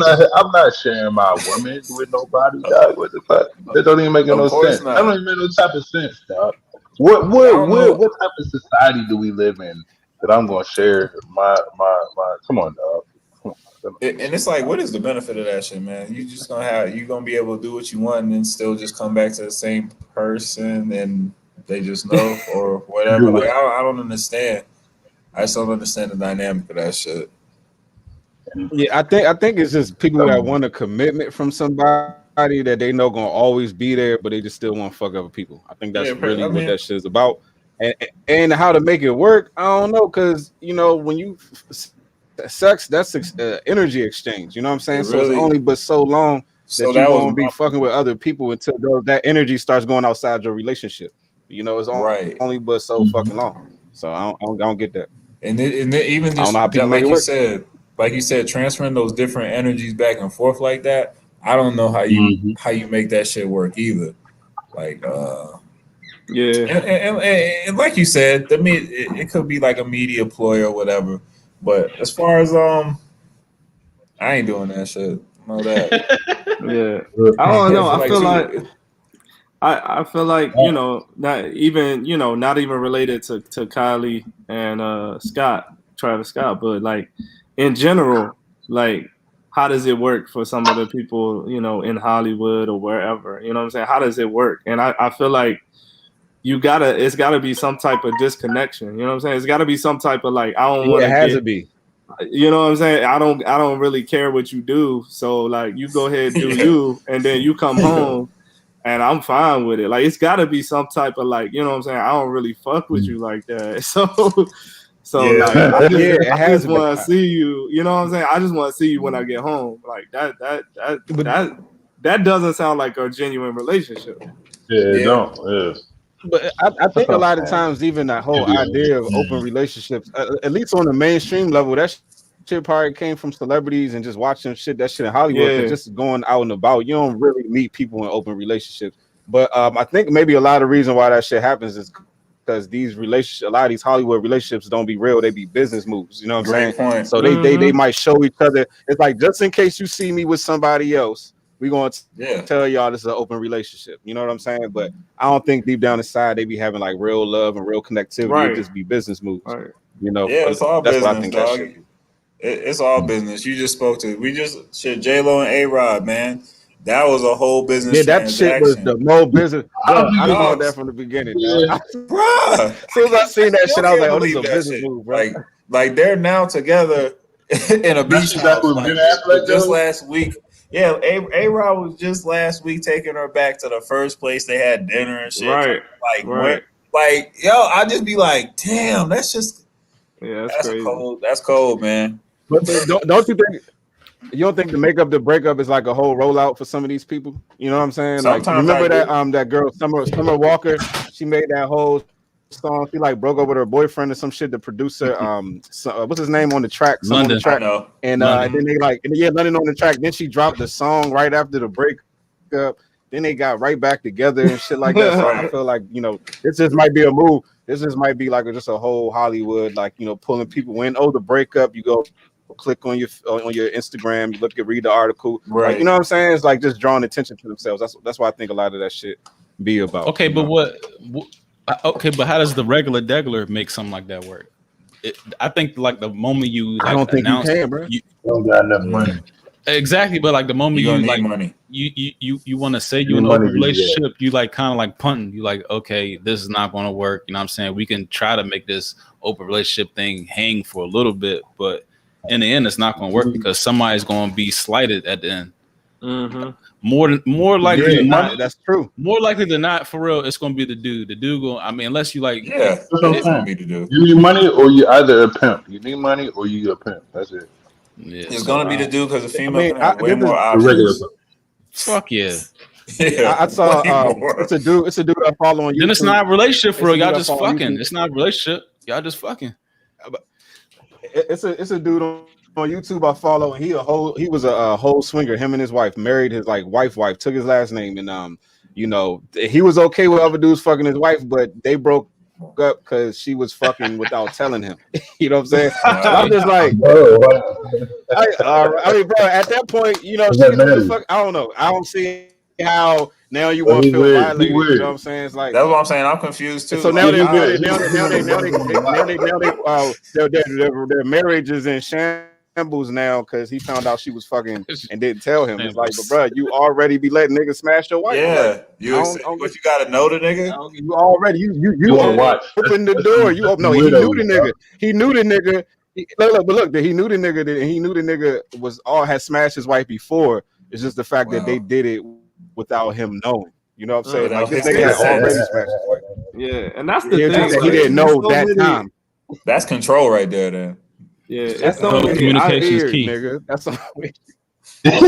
not sharing my woman with nobody, dog. What the fuck? That don't even make no Of course sense. That don't not. even make no type of sense, dog. I don't know. What type of society do we live in that I'm gonna share my come on, dog. Come on. And it's like, what is the benefit of that shit, man? You gonna be able to do what you want and then still just come back to the same person and they just know or whatever. Do Like it. I don't understand. I just don't understand the dynamic of that shit. Yeah, I think it's just people that want a commitment from somebody that they know gonna always be there, but they just still want to fuck other people. I think that's really what that shit is about. And how to make it work, I don't know, because when you sex, that's energy exchange. You know what I'm saying? So it's only but so long that you're gonna be fucking with other people until that energy starts going outside your relationship. It's right. only but so fucking long. So I don't get that. And even I don't just know how people make it work. like you said, transferring those different energies back and forth like that. I don't know how you make that shit work either. Like Yeah. and like you said, it could be like a media ploy or whatever. But as far as I ain't doing that shit. Know that. Yeah. I don't know. I feel like too, I feel like not even related to Kylie and Travis Scott, but like in general, like how does it work for some of the people in Hollywood or wherever? You know what I'm saying? How does it work? And I feel like it's gotta be some type of disconnection. You know what I'm saying? It's gotta be some type of like I don't want It has to to be. You know what I'm saying? I don't really care what you do. So like you go ahead and do you, and then you come home. And I'm fine with it. Like it's got to be some type of like, you know what I'm saying? I don't really fuck with you like that. So Yeah. like I Yeah, just want to see you. You know what I'm saying? I just want to see you when I get home. Like that doesn't sound like a genuine relationship. Yeah, don't. Yeah. But I think a lot of times, even that whole idea of open relationships, at least on the mainstream level, that shit probably came from celebrities and just watching that shit in Hollywood. Yeah. Just going out and about, you don't really meet people in open relationships. But I think maybe a lot of reason why that shit happens is because these relationships, a lot of these Hollywood relationships don't be real, they be business moves. You know what I'm saying? Great point. So they might show each other. It's like, just in case you see me with somebody else, we gonna tell y'all this is an open relationship. You know what I'm saying? But I don't think deep down inside they be having like real love and real connectivity. Right. It just be business moves. Right. You know? Yeah, it's all that's business, what I think dog. that shit be. It's all business. You just spoke to J-Lo and A-Rod, man. That was a whole business transaction. Shit was the more business. Bro, I didn't know that from the beginning. Yeah. Bruh. As soon as I seen that shit, I was like, oh, this is a business shit. move, bro. Like they're now together in a beach house. Just last week. Yeah, A-Rod was just last week taking her back to the first place they had dinner and shit. Right. Like, yo, I just be like, damn, that's just that's crazy. cold. That's cold, man. But don't you think? You don't think the makeup, the breakup is like a whole rollout for some of these people? You know what I'm saying? Sometimes like, remember that girl Summer Walker? She made that whole song. She like broke up with her boyfriend or some shit. The producer, what's his name on the track? London. On the track. I know. And then they London on the track. Then she dropped the song right after the breakup. Then they got right back together and shit like that. So I feel like, you know, this just might be a move. This just might be like just a whole Hollywood, like, you know, pulling people in. Oh, the breakup. You go click on your Instagram, you read the article, right? Like, you know what I'm saying? It's like just drawing attention to themselves. That's why I think a lot of that shit be about. Okay, but but how does the regular degular make something like that work? I think like the moment you, like, I don't think announce, you can, bro. You don't got enough money. Exactly, but like the moment you like money, you want to say you in an open relationship, you like kind of like punting. You like, okay, this is not going to work. You know what I'm saying? We can try to make this open relationship thing hang for a little bit, but in the end, it's not going to work because somebody's going to be slighted at the end. Mm-hmm. More likely than not, that's true. More likely than not, for real, it's going to be the dude. The dude going. I mean, unless you like, it's going to be the dude. You need money, or you either a pimp. You need money, or you a pimp. That's it. Yeah, it's going to be the dude because the female can have way more options. Fuck yeah. Yeah, I saw it's a dude I follow on YouTube. Then it's not a relationship for y'all just fucking. It's not a relationship. Y'all just fucking. It's a dude on YouTube I follow, and he was a whole swinger. Him and his wife married his like wife took his last name, and you know, he was okay with other dudes fucking his wife, but they broke up because she was fucking without telling him. You know what I'm saying? I'm just like, I mean, bro, at that point, you know, I don't know. I don't see how now you want to feel violated. You know what I'm saying? It's like, that's what I'm saying. I'm confused too. So now their marriage is in shambles now because he found out she was fucking and didn't tell him. It's like, but bro, you already be letting niggas smash your wife. Yeah, like, but you gotta know the nigga. You already you open the door. You open. No, he knew the nigga. He knew the nigga. He knew the nigga. He knew the nigga had smashed his wife before. It's just the fact that they did it without him knowing. You know what I'm saying? Like, this nigga had already smashed his wife. Yeah, and that's the thing. He didn't know that time. That's control right there, then. Yeah, that's communication is key. Nigga. That's all. I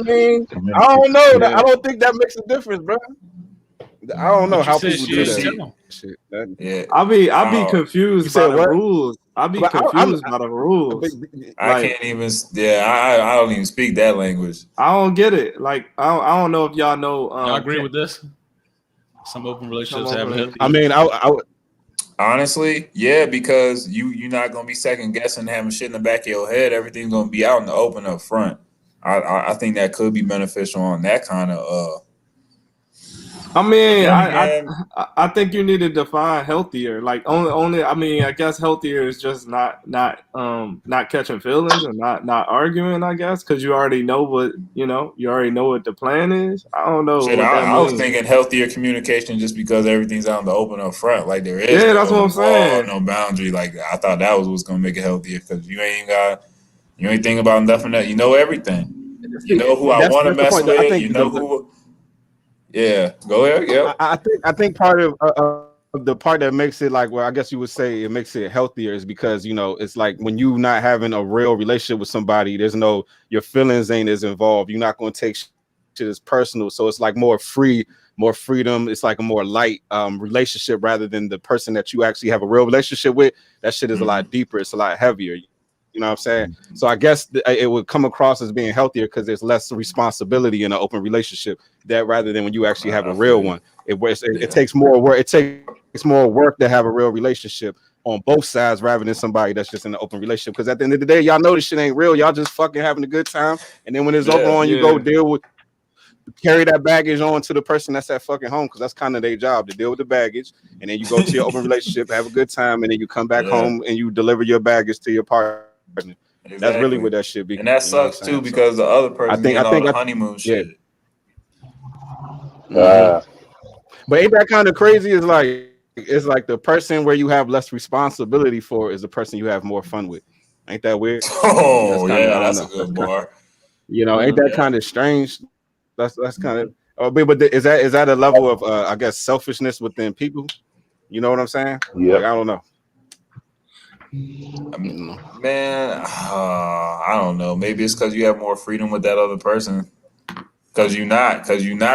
mean, I don't know. I don't think that makes a difference, bro. I don't know how people do that. Shit. Yeah, I'll be confused by the rules. I'll be confused by the rules. I can't even. Yeah, I don't even speak that language. I don't get it. Like, I don't know if y'all know. I agree with this. Some open relationships have. I mean, I would. Honestly, yeah, because you're not gonna be second guessing having shit in the back of your head. Everything's gonna be out in the open up front. I think that could be beneficial on that kind of. I mean, I think you need to define healthier. Like only. I mean, I guess healthier is just not catching feelings and not arguing. I guess because you already know what you already know what the plan is. I don't know. I was thinking healthier communication just because everything's out in the open up front. Like there is. Yeah, that's what I'm saying. No boundary. Like I thought that was what's gonna make it healthier because you ain't thinking about nothing that you know everything. You know who I want to mess with. You know who. Yeah, go ahead. Yeah, I think part of the part that makes it like, well, I guess you would say it makes it healthier is because it's like when you not having a real relationship with somebody, there's your feelings ain't as involved. You're not going to take shit as personal, so it's like more freedom. It's like a more light relationship rather than the person that you actually have a real relationship with. That shit is a lot deeper. It's a lot heavier. You You know what I'm saying? So I guess it would come across as being healthier because there's less responsibility in an open relationship that rather than when you actually have a real one. It takes more work. It takes more work to have a real relationship on both sides rather than somebody that's just in an open relationship. Because at the end of the day, y'all know this shit ain't real. Y'all just fucking having a good time. And then when it's over on, you go carry that baggage on to the person that's at fucking home, because that's kind of their job, to deal with the baggage. And then you go to your open relationship, have a good time, and then you come back home and you deliver your baggage to your partner. Exactly. That's really what that should be. And that sucks too, because the other person getting all the honeymoon shit. But ain't that kind of crazy? It's like the person where you have less responsibility for is the person you have more fun with. Ain't that weird? Oh, that's a good bar. Ain't that kind of strange? That's kind of. But is that a level of I guess selfishness within people? You know what I'm saying? Yeah. Like, I don't know. Man, I don't know. Maybe it's because you have more freedom with that other person. Because you're not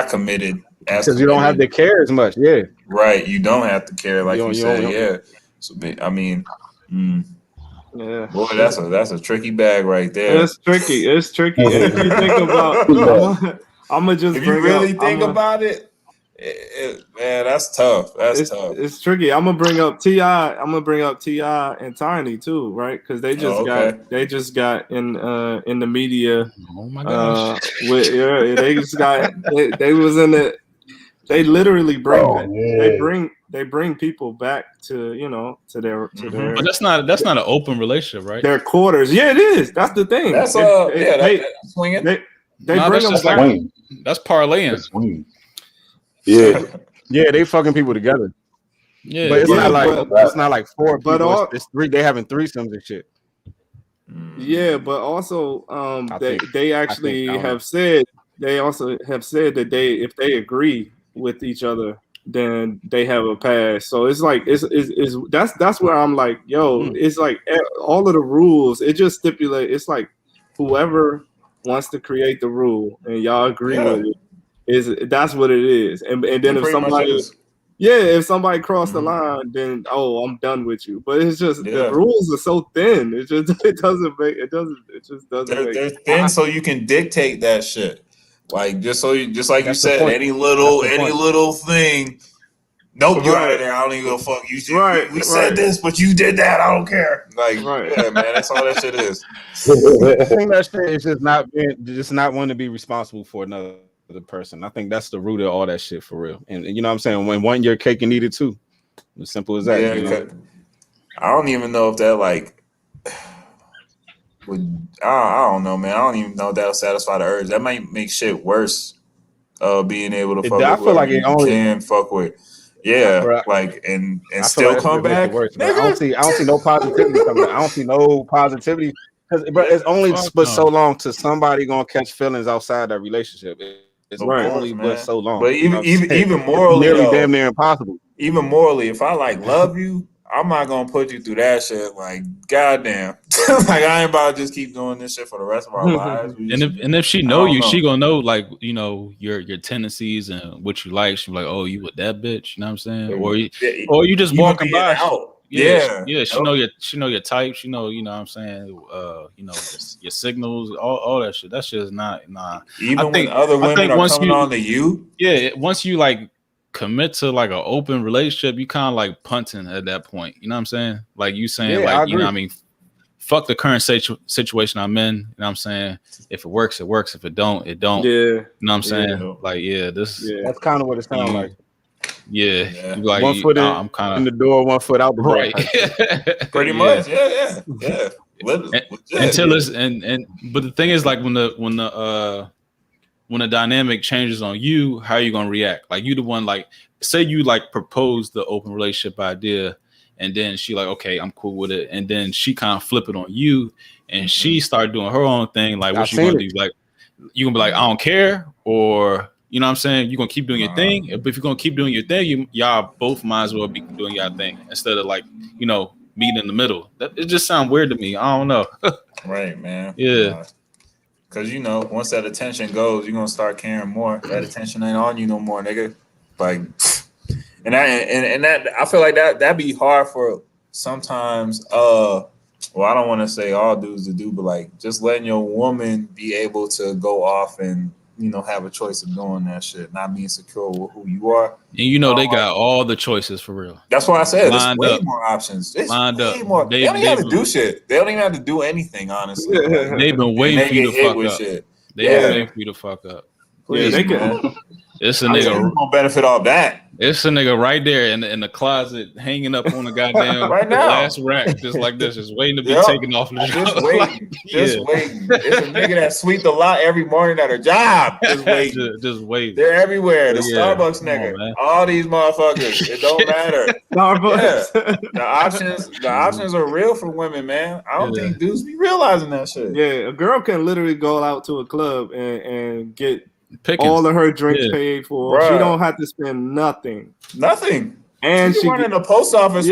committed. Because you don't have to care as much. Yeah. Right. You don't have to care, like you said. Yeah. So I mean, yeah. Boy, that's a tricky bag right there. It's tricky. It's tricky. And if you think about, I'm gonna just. If you really think about it, man, that's tough. That's tough. It's tricky. I'm gonna bring up T.I. And Tiny too, right? Because they just got in the media. Oh my gosh! They was in it. They literally bring they bring people back to their. But that's not an open relationship, right? Their quarters. Yeah, it is. That's the thing. That's that's swinging. They bring them back. That's parlaying. Yeah. Yeah, they fucking people together. Yeah, but it's not like four people. It's three. They having threesomes and shit. Yeah, but also they actually have said that if they agree with each other, then they have a pass. So it's like that's where I'm like, yo, it's like all of the rules. It just stipulate. It's like whoever wants to create the rule and y'all agree with it. That's what it is. And then if somebody crossed the line, then I'm done with you. But it's just the rules are so thin. It just doesn't make. They're thin, so you can dictate that shit. Like just like you said, any little thing. Nope, you're out of there. I don't even go fuck you. We said this, but you did that. I don't care. Like, yeah, man, that's all that shit is. I think that shit is just not wanting to be responsible for another person. I think that's the root of all that shit for real. And you know what I'm saying? When one your cake and eat it too. As simple as that. Yeah, I don't even know if that I don't know, man. I don't even know if that'll satisfy the urge. That might make shit worse. Being able to fuck with whoever you can fuck with. Yeah, and still come back. I don't see no positivity coming. I don't see no positivity but it's only but so long to somebody gonna catch feelings outside that relationship. It's only but so long. But even morally, nearly damn near impossible. Even morally, if I love you, I'm not gonna put you through that shit. Like, goddamn, like I ain't about to just keep doing this shit for the rest of our lives. And if she know you, she gonna know your tendencies and what you like. She be like, oh, you with that bitch? You know what I'm saying? Or you just walking by. Yeah. She know your type. She know what I'm saying. Your signals, all that shit. That shit is not Even when other women are coming on to you. Yeah, once you commit to an open relationship, you kind of punting at that point. You know what I'm saying? Like you saying, you know what I mean? Fuck the current situation I'm in. You know what I'm saying? If it works, it works. If it don't, it don't. Yeah. You know what I'm saying? That's kind of what it sounds like. Yeah. You one foot I'm kind of in the door, 1 foot out the door. Right. Pretty much. Yeah. Until it's but the thing is, when the dynamic changes on you, how are you gonna react? Like you the one, say you propose the open relationship idea, and then she okay, I'm cool with it, and then she kind of flip it on you, and she start doing her own thing. Like what you gonna do? Like you gonna be like, I don't care, or you know what I'm saying? You're gonna keep doing your thing. But if you're gonna keep doing your thing, y'all both might as well be doing your thing instead of meeting in the middle. It just sounds weird to me. I don't know. Right, man. Yeah. Cause once that attention goes, you're gonna start caring more. That attention ain't on you no more, nigga. And that I feel like that'd be hard for sometimes well, I don't want to say all dudes to do, but like just letting your woman be able to go off and have a choice of doing that shit, not being secure with who you are. And they got all the choices for real. That's why I said there's Lined way up. more options. It's Lined way up. more. They don't even have to been- do shit. They don't even have to do anything, honestly. Like, They've been waiting for you to hit fuck with up. shit. They've been waiting for you to fuck up. Please, they can. man. It's a I'm nigga. gonna benefit off that. It's a nigga right there in the closet, hanging up on the goddamn Right now. last rack, just like this, just waiting to be Yep. taken off the Just job. waiting. Just waiting. It's a nigga that sweep the lot every morning at her job. Just waiting. just waiting. They're everywhere. The Yeah. Starbucks Come on, nigga. man. All these motherfuckers. It don't matter. Starbucks. The options are real for women, man. I don't think dudes be realizing that shit. Yeah, a girl can literally go out to a club and get Pickings. all of her drinks paid for. Bruh. She don't have to spend nothing. Nothing. And she run in the post office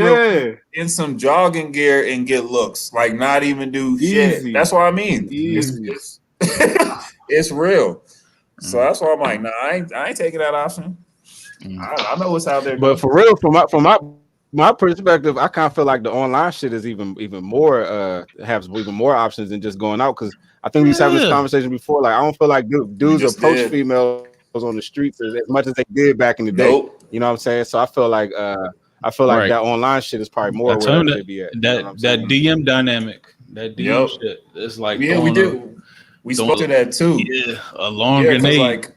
in some jogging gear and get looks. Like not even do shit. Easy. That's what I mean. Easy. It's real. So that's why I'm like, nah, I ain't taking that option. I know what's out there. But for real, from my perspective, I kind of feel like the online shit is even more has even more options than just going out, because I think we was having this conversation before. Like I don't feel like dudes approach females on the streets as much as they did back in the day. You know what I'm saying? So I feel like that online shit is probely more where they be at. That DM dynamic, that DM shit. It's like we spoke to that too. Yeah, a long grenade. Like,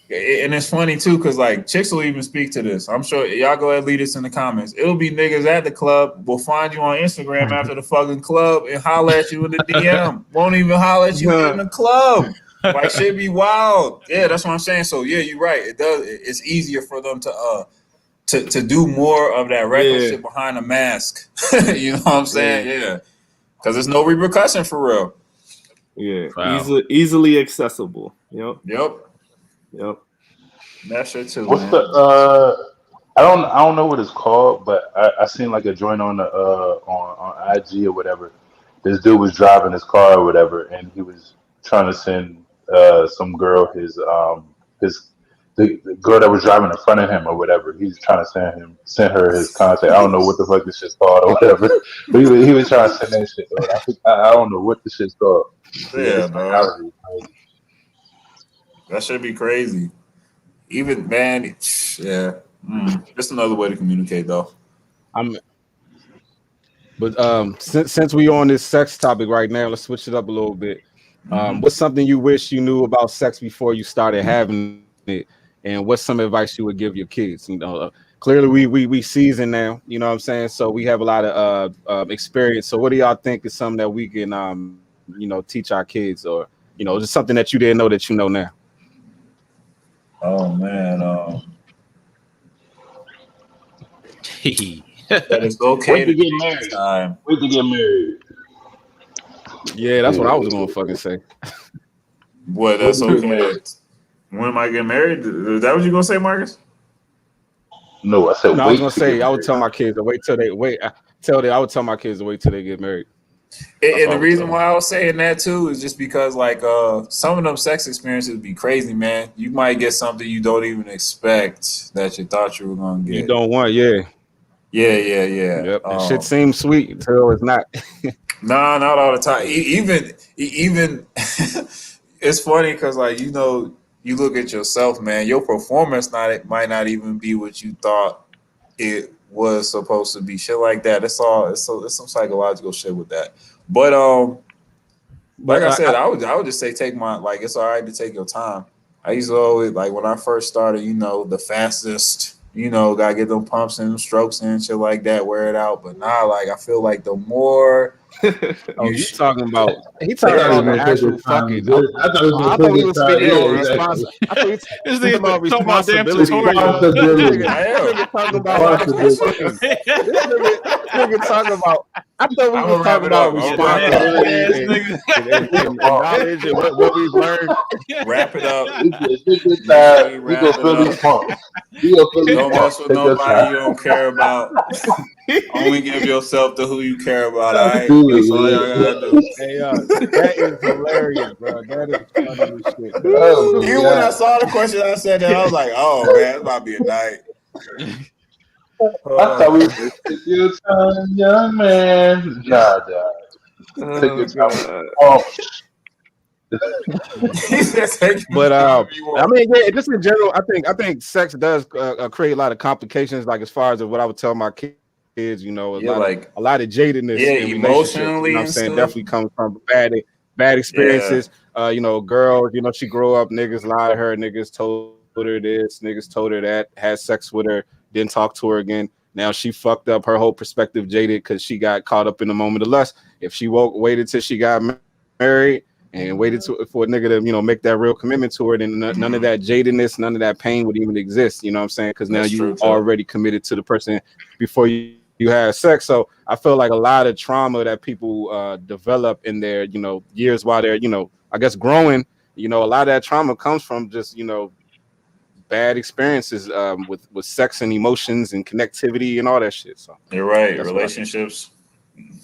and it's funny too, because like chicks will even speak to this. I'm sure y'all go ahead and leave this in the comments. It'll be niggas at the club will find you on Instagram after the fucking club and holler at you in the DM. Won't even holler at you in the club. Like shit be wild. Yeah, that's what I'm saying. So yeah, you're right. It does. It's easier for them to do more of that reckless shit behind a mask. You know what I'm saying? Yeah, because there's no repercussion for real. Yeah, easily accessible. Yep. That shit too. What's man. I don't know what it's called, but I seen like a joint on the on IG or whatever. This dude was driving his car or whatever, and he was trying to send some girl the girl that was driving in front of him or whatever. He's trying to send her his contact. I don't know what the fuck this shit's called or whatever. But he was trying to send that shit. I don't know what the shit's called. Yeah, bro. That should be crazy. Even man, just another way to communicate though. But since we on this sex topic right now, let's switch it up a little bit. What's something you wish you knew about sex before you started having it, and what's some advice you would give your kids? Clearly we seasoned now, you know what I'm saying? So we have a lot of experience. So what do y'all think is something that we can teach our kids, or just something that you didn't know that you know now? Oh man, that is okay to get married. Wait to get married. Yeah, that's what I was gonna fucking say. Boy, that's okay. When am I getting married? Is that what you gonna say, Marcus? No, I said. No, I was gonna say I would tell my kids to wait till they wait. I would tell my kids to wait till they get married. And the reason why I was saying that too is just because like some of them sex experiences would be crazy, man. You might get something you don't even expect that you thought you were gonna get. You don't want, yeah. Yep. Shit seems sweet until it's not. Nah, not all the time. Even it's funny because like you look at yourself, man. Your performance might not even be what you thought it was supposed to be. Shit like that. It's some psychological shit with that. But like I said, I would just say take my it's all right to take your time. I used to always when I first started, the fastest. Gotta get them pumps and strokes and shit like that, wear it out. But now, I feel like the more he's talking about the actual fucking. I thought we was speaking about responsibility. I thought we was talking about responsibility. I thought we were talking about responsibility and knowledge and what we've learned. Wrap it up. We go fill these pumps. Don't mess with nobody you don't care about. Only give yourself to who you care about. All right, that's all y'all gotta do. Hey, that is hilarious, bro. That is funny as shit. Even when I saw the question, I said that I was like, "Oh man, it's about to be a night." I thought we were your time, young man. Nah. Take your Oh, time. God. Oh, He said, "Take your But time if you I want." mean, yeah, just in general, I think sex does create a lot of complications. Like as far as what I would tell my kids, you know, Yeah, like a lot of jadedness yeah, in relationships. You know emotionally what I'm and saying? stuff. Definitely comes from bad Yeah, experiences. You know, girl, you know, she grew up, niggas lied to her, niggas told her this, niggas told her that, had sex with her, didn't talk to her again. Now she fucked up, her whole perspective jaded because she got caught up in the moment of lust. If she waited till she got married and waited for a nigga to, you know, make that real commitment to her, then none of that jadedness, none of that pain would even exist. You know what I'm saying? Because now that's true you too. already committed to the person before you had sex. So I feel like a lot of trauma that people develop in their, you know, years while they're, you know, I guess growing, you know, a lot of that trauma comes from just, you know, bad experiences with sex and emotions and connectivity and all that shit. So You're right. that's what I think. Relationships.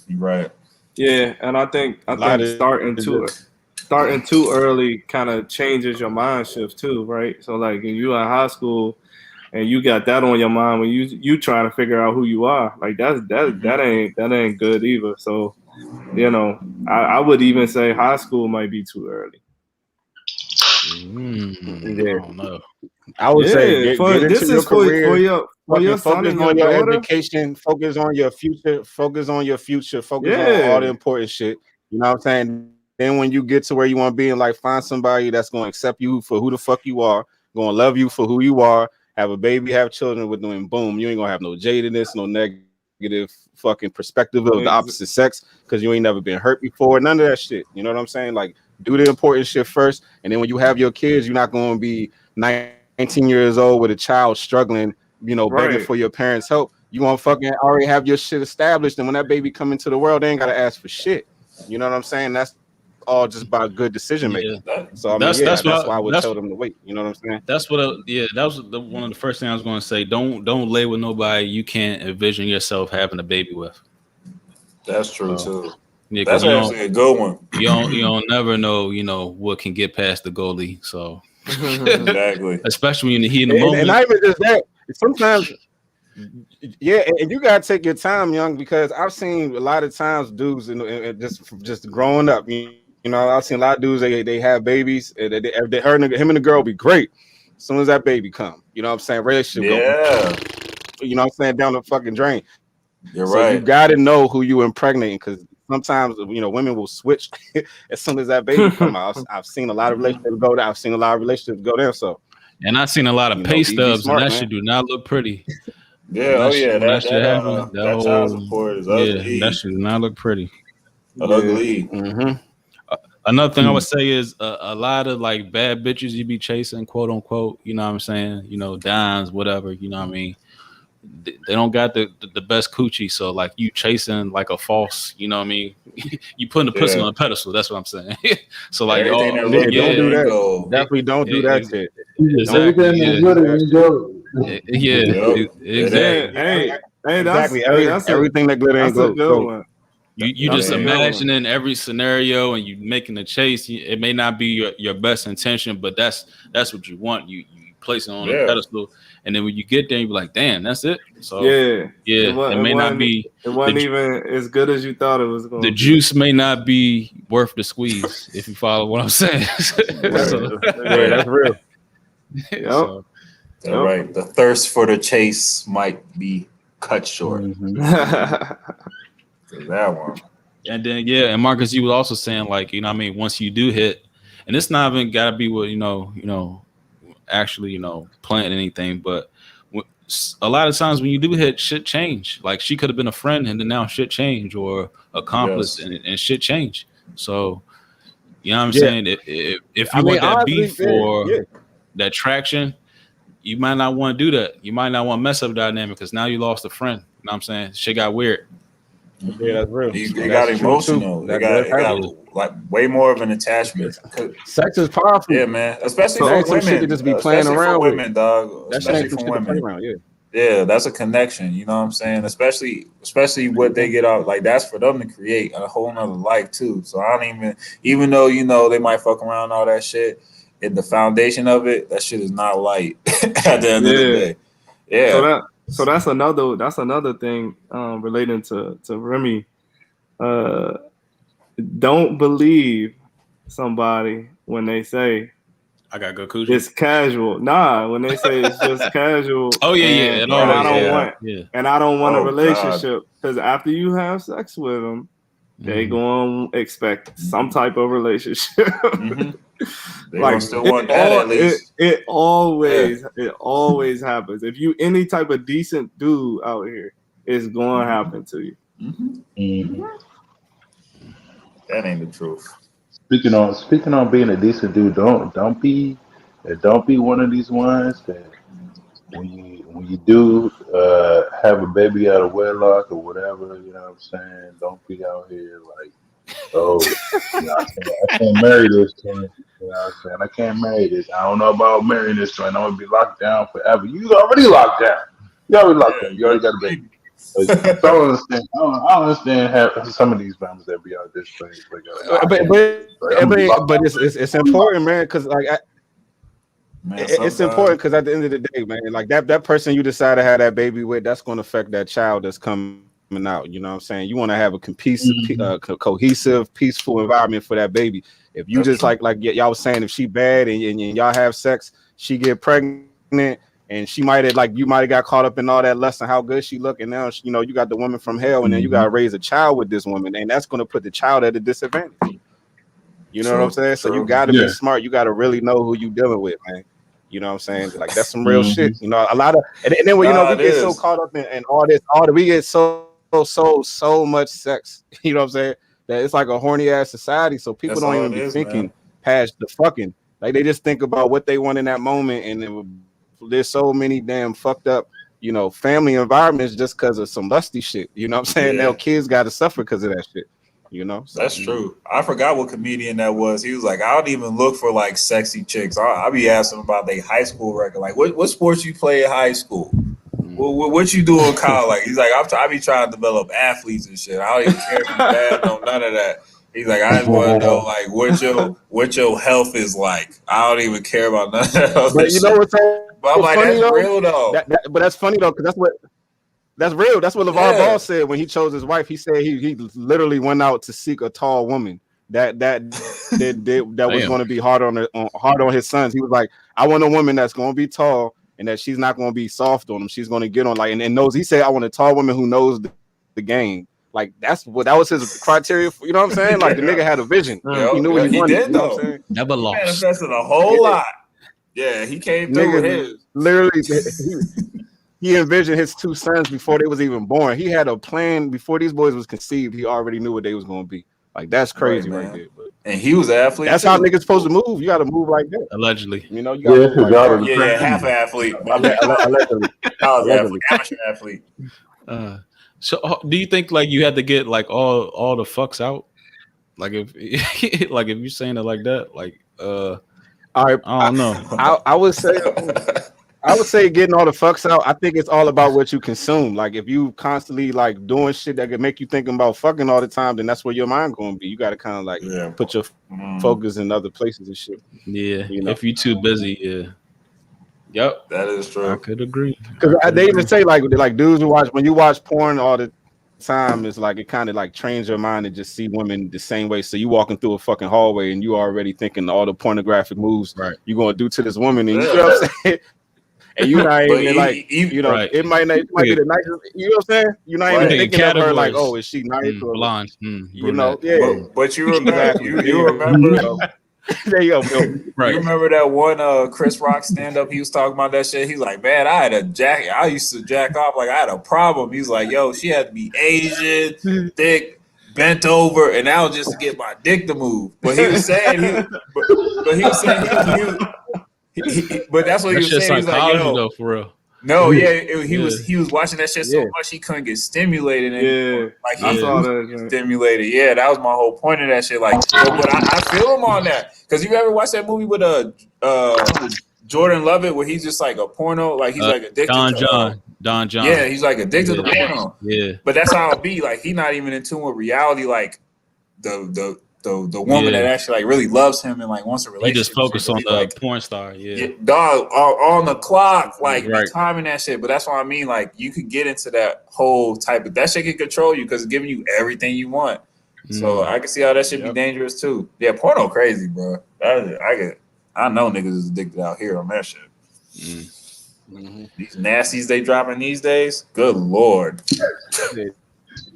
You're right. Yeah, and I think A lot of starting too early kind of changes your mind shift too, right? So like when you in high school and you got that on your mind when you trying to figure out who you are, like that ain't good either. So you know, I would even say high school might be too early. I yeah. don't know. I would say Yeah, get into this your is for career. your Fucking son focus and your on your daughter. education, focus on your future, focus on all the Yeah, important shit. You know what I'm saying? Then when you get to where you want to be in life, find somebody that's going to accept you for who the fuck you are, going to love you for who you are, have a baby, have children with them, and boom, you ain't going to have no jadedness, no negative fucking perspective of the ex- opposite sex because you ain't never been hurt before. None of that shit. You know what I'm saying? Like, do the important shit first. And then when you have your kids, you're not going to be 19 years old with a child struggling, you know, begging right. for your parents' help. You want to fucking already have your shit established, and when that baby come into the world, they ain't gotta ask for shit. You know what I'm saying? That's all just by good decision Yeah, making. That, So I mean, that's yeah, that's that's what why I would tell them to wait. You know what I'm saying? that's what yeah, that was one of the first things I was going to say. Don't lay with nobody you can't envision yourself having a baby with. that's true So too. Yeah, because That's actually a good one. you don't never know, you know, what can get past the goalie. So Exactly. especially when you're in the heat of the and moment. not even just that. Sometimes, yeah, and you gotta take your time, young, because I've seen a lot of times dudes and just growing up. You know, I've seen a lot of dudes. They have babies. And him and the girl be great. As soon as that baby come, you know what I'm saying? Relationship go, Yeah, you know what I'm saying, down the fucking drain. you're So you right. got to know who you impregnating because sometimes, you know, women will switch as soon as that baby come out. I've seen a lot of relationships go there. I've seen a lot of relationships go there. So, And I've seen a lot of you know, pay be stubs, and smart, that man. shit do not look pretty. Yeah. Oh yeah. When that That shit that happen, that that child whole support is yeah, that ugly. shit do not look pretty. Yeah. Ugly. Mm-hmm. Another thing I would say is a lot of like bad bitches you be chasing, quote unquote. You know what I'm saying? You know, dimes, whatever. You know what I mean? They don't got the best coochie, so like you chasing like a false. You know what I mean? You putting the pussy Yeah. on a pedestal. That's what I'm saying. So like, Everything that Yeah, look don't good do ain't that. gold. Definitely don't do that shit. Don't exactly, everything yeah, that's good do that is shit. good. yeah, Yep. It exactly. Yeah, ain't. hey, Exactly. that's Everything that glitter ain't a gold. good one. You It That's just a ain't. good one. imagining every scenario and you making a chase. It may not be your best intention, but that's what you want. You place it on a Yeah. pedestal, and then when you get there, you be like, "Damn, that's it." So Yeah, yeah, it may not be it wasn't the even as good as you thought it was the going to be. juice may not be worth the squeeze if you follow what I'm saying. Right. So, Yeah, that's real. Yep. so All right. The thirst for the chase might be cut short. Mm-hmm. That one. and then yeah, and Marcus, you was also saying like, you know what I mean, once you do hit, and it's not even gotta be what actually, planting anything, but a lot of times when you do hit, shit change. Like she could have been a friend, and then now shit change, or accomplice, Yes. and shit change. So you know what I'm Yeah. saying? If I you mean, want that honestly, beef yeah. or that traction, you might not want to do that. You might not want to mess up the dynamic because now you lost a friend. You know what I'm saying? Shit got weird. Yeah, that's real. So It got That's true too. emotional. It That got does it got happen. yeah, like way more of an attachment. Sex is powerful. Yeah, man. Especially That for ain't some shit to women. just be playing Especially for around with. women, dog. That shit Especially ain't some for shit to play women. around. Yeah. Yeah, that's a connection. You know what I'm saying? Especially what they get out. Like that's for them to create a whole nother life too. So I don't even though they might fuck around and all that shit. In the foundation of it, that shit is not light at the end of the Yeah. day. Yeah. So that's another thing relating to Remy. don't believe somebody when they say I got good coochie. it's casual. Nah, when they say it's just casual. Oh yeah, yeah. and, It and I always don't is. want Yeah. and I don't want a Oh, relationship because after you have sex with them, they gonna expect some type of relationship. They Like gonna still want that at least. it always happens. If you any type of decent dude out here, it's gonna happen to you. Mhm. That ain't the truth. Speaking on being a decent dude, don't be one of these ones that when you do have a baby out of wedlock or whatever, you know what I'm saying? Don't be out here like, oh, I can't marry this joint. You know what I'm saying? I can't marry this. I don't know about marrying this joint. I'm gonna be locked down forever. You already locked down. You already locked down. You already got a baby. Like, I don't understand. I don't understand how some of these families that be out this place. Like, I'm gonna be locked But down it's forever. important, man, because like Man, it's important because at the end of the day, man, like that person you decide to have that baby with, that's going to affect that child that's coming out. You know what I'm saying? You want to have a cohesive, peaceful environment for that baby. If you That's just true. like y'all was saying, if she bad and y'all have sex, she get pregnant. And she might have you might have got caught up in all that lust and how good she look, and now you got the woman from hell, and then you got to raise a child with this woman, and that's going to put the child at a disadvantage. You know what I'm saying? So you got to be smart. You got to really know who you dealing with, man. You know what I'm saying? Like that's some real shit. You know, a lot of and then when we get so caught up in all this, we get so much sex. You know what I'm saying? That it's like a horny ass society. So people don't even be thinking past the fucking. Like they just think about what they want in that moment, and there's so many damn fucked up, family environments just because of some lusty shit. You know what I'm saying? Now kids got to suffer because of that shit. So, that's true. I forgot what comedian that was. He was like, I don't even look for like sexy chicks. I'll be asking about their high school record. Like, what sports you play in high school? What you do in college? Like, he's like, I be trying to develop athletes and shit. I don't even care if you bad, no none of that. He's like, I just want to know like what your health is like. I don't even care about none of that other but you know what's so But I'm like, funny that's though? real though. But that's funny though, because that's real. That's what LeVar Ball said when he chose his wife. He said he literally went out to seek a tall woman that was going to be hard on his sons. He was like, I want a woman that's going to be tall and that she's not going to be soft on him. She's going to get on and knows. He said, I want a tall woman who knows the game. Like that was his criteria. You know what I'm saying? Like the nigga had a vision. He knew what he wanted. Did, you know what I'm saying? Never lost. He manifested a whole lot. Yeah, he came through with his. Literally, he envisioned his two sons before they was even born. He had a plan before these boys was conceived. He already knew what they was going to be. Like that's crazy right there. But and he was an athlete. That's how niggas supposed to move. You got to move like that. Allegedly. You know, you got to move like that. Half athlete. Allegedly. Amateur athlete. So do you think like you had to get like all the fucks out? Like if like if you're saying it like that, like all right, I don't know. I would say getting all the fucks out. I think it's all about what you consume. Like if you constantly like doing shit that could make you thinking about fucking all the time, then that's where your mind going to be. You got to kind of like put your focus in other places and shit. Yeah, if you're too busy, Yep, that is true. I could agree. Because they even say like dudes who when you watch porn all the time, it's like it kind of like trains your mind to just see women the same way. So you walking through a fucking hallway and you already thinking all the pornographic moves you're gonna do to this woman, and you know what I'm saying. And you're not even it might be the nicest. You know what I'm saying? You're not even thinking of her like, oh, is she nice or blonde? You know, But you remember, you remember. There you go, Bill. Right. You remember that one Chris Rock stand up? He was talking about that shit. He's like, man, I used to jack off like I had a problem. He's like, yo, she had to be Asian, thick, bent over, and that was just to get my dick to move. But he was saying, but that's what he was saying. He's like, yo, though, for real. No, he was watching that shit so much he couldn't get stimulated anymore. Like he was stimulated. Yeah, that was my whole point of that shit. Like, but I feel him on that because you ever watch that movie with Jordan Lovett where he's just like a porno, like he's like addicted to Don John. Yeah, he's like addicted to porno. Yeah, but that's how it be. Like he's not even in tune with reality. Like the woman that actually like really loves him and like wants a relationship. He just focus on the like, porn star. Dog on the clock, like timing that shit. But that's what I mean. Like you could get into that whole type of that shit can control you because it's giving you everything you want. So I can see how that should be dangerous too. Yeah, porno crazy, bro. I know niggas is addicted out here on that shit. These nasties they dropping these days. Good lord. These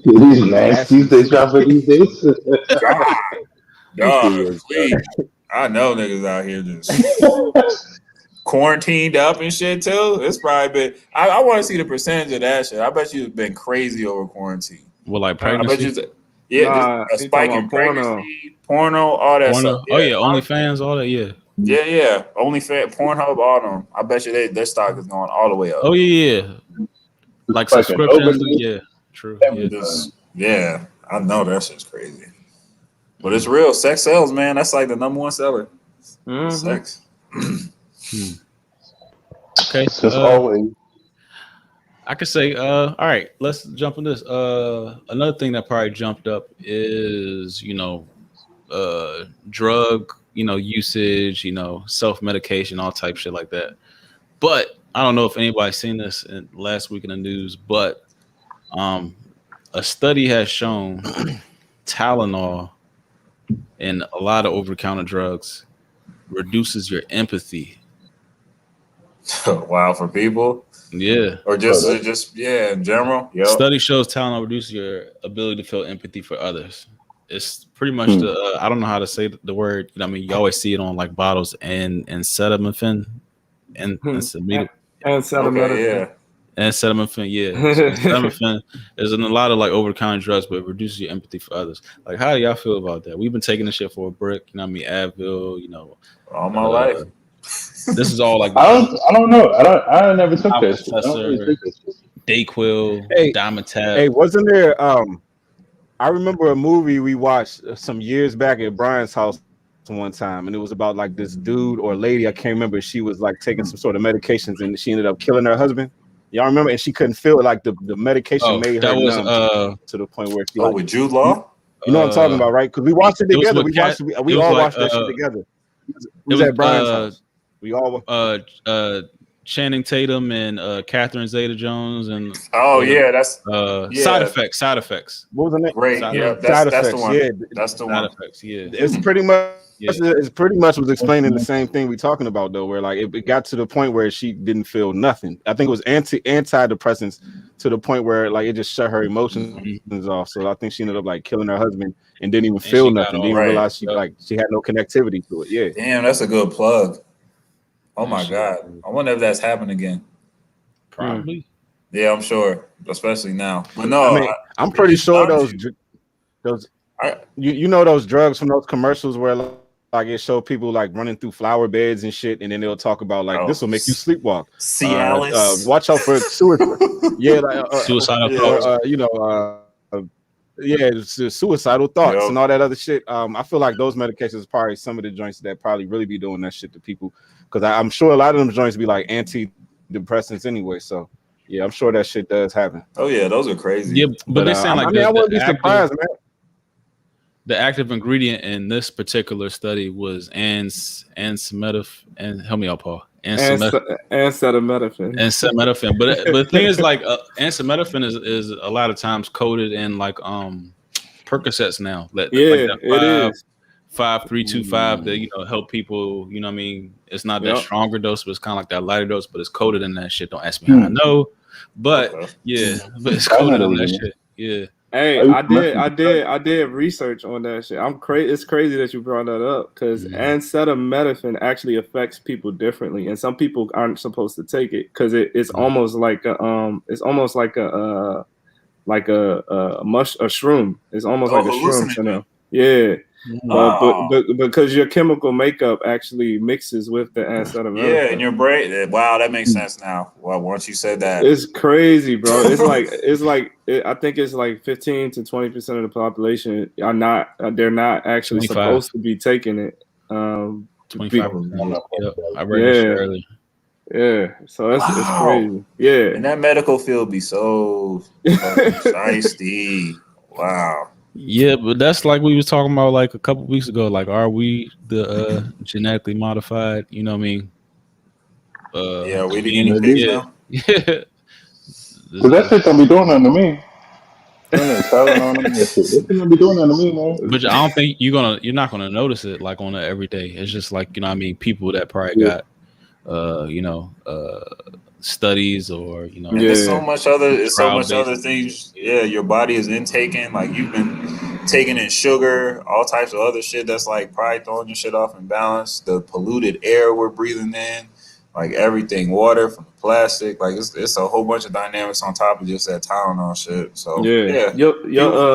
nasties they dropping these days. God, please. I know niggas out here just quarantined up and shit too. It's probably been. I want to see the percentage of that shit. I bet you it's been crazy over quarantine. Well, like I bet pregnancy. you, Nah, a spike in pregnancy, porno, all that stuff. Oh yeah, OnlyFans, all that. Yeah. Yeah. OnlyFans, Pornhub, all them. I bet you their stock is going all the way up. Oh yeah. Like Fucking subscriptions. overdose. Yeah. True. Yeah, I know that shit's crazy. But it's real. Sex sells, man. That's like the number one seller. Sex. Okay. It's just always. I could say, all right, let's jump on this. Another thing that probably jumped up is, drug, usage, self-medication, all type shit like that. But I don't know if anybody's seen this last week in the news, but a study has shown Tylenol and a lot of over-the-counter drugs reduces your empathy. Wow, for people. Yeah. Or just in general. Yep. Study shows Tylenol reduces your ability to feel empathy for others. It's pretty much I don't know how to say the word. You always see it on like bottles and acetaminophen and acetaminophen. Acetaminophen, there's a lot of like over-the-counter drugs, but it reduces your empathy for others. Like, how do y'all feel about that? We've been taking this shit for a brick. Advil. All my life. This is all like I don't know. I never took this. Dayquil, Dimetap. Hey, wasn't there? I remember a movie we watched some years back at Brian's house one time, and it was about like this dude or lady. I can't remember. She was like taking some sort of medications, and she ended up killing her husband. Y'all remember? And she couldn't feel it. Like the medication made her numb to the point where she. With Jude Law. You know what I'm talking about, right? Because we watched it together. We all watched that shit together. It was at Brian's house. We all Channing Tatum and Catherine Zeta-Jones and that's Side Effects. What was the name? Great, that's the one. Yeah, that's the one. Effects, yeah. It's pretty much. It's pretty much was explaining the same thing we're talking about though, where like it got to the point where she didn't feel nothing. I think it was antidepressants to the point where like it just shut her emotions off. So I think she ended up like killing her husband and didn't even feel nothing. Didn't even realize she had no connectivity to it. Yeah. Damn, that's a good plug. Oh my God. I wonder if that's happened again. Probably. Yeah, I'm sure. Especially now. But no, I mean, I'm pretty sure those those drugs from those commercials where like it showed people like running through flower beds and shit, and then they'll talk about like this will make you sleepwalk. Alice. Watch out for suicide. Suicidal thoughts. Suicidal thoughts and all that other shit. I feel like those medications are probably some of the joints that probably really be doing that shit to people, because I'm sure a lot of them joints be like antidepressants anyway. So yeah, I'm sure that shit does happen. Oh yeah, those are crazy. Yeah, but they sound like I wouldn't be surprised, man. The active ingredient in this particular study was acetaminophen, and help me out, Paul. Acetaminophen. But the thing is, like, acetaminophen is a lot of times coated in like Percocets now. It is 5-3-2-5 that help people. You know what I mean? It's not that stronger dose, but it's kind of like that lighter dose, but it's coated in that shit. Don't ask me how I know, but but it's coated in that shit. Yeah. Hey, I did research on that shit. It's crazy that you brought that up, because acetaminophen actually affects people differently, and some people aren't supposed to take it because it's almost like a shroom. It's almost like a shroom. Yeah. But because your chemical makeup actually mixes with the acetaminophen. Yeah, in your brain. Wow, that makes sense now. Well, once you said that, it's crazy, bro. I think it's like 15 to 20% of the population are not. They're not actually 25. Supposed to be taking it. 25. I read this earlier. Yeah, so it's crazy. Yeah, and that medical field be so shiesty. Wow. Yeah, but that's like we was talking about like a couple weeks ago. Like, are we the genetically modified? You know what I mean? We the guinea pigs now. Yeah. So that shit don't be doing nothing to me. Telling on them and shit. They shouldn't be doing that to me, man. But I don't think you're not gonna notice it like on a everyday. It's just like, you know what I mean, people that probably Yeah. got studies or, you know, Yeah. It's so much other trial-based. things. Yeah, your body is intaking. Like you've been taking in sugar, all types of other shit that's like probably throwing your shit off in balance. The polluted air we're breathing in, like everything, water from the plastic. Like it's a whole bunch of dynamics on top of just that Tylenol shit. So Yeah. yeah,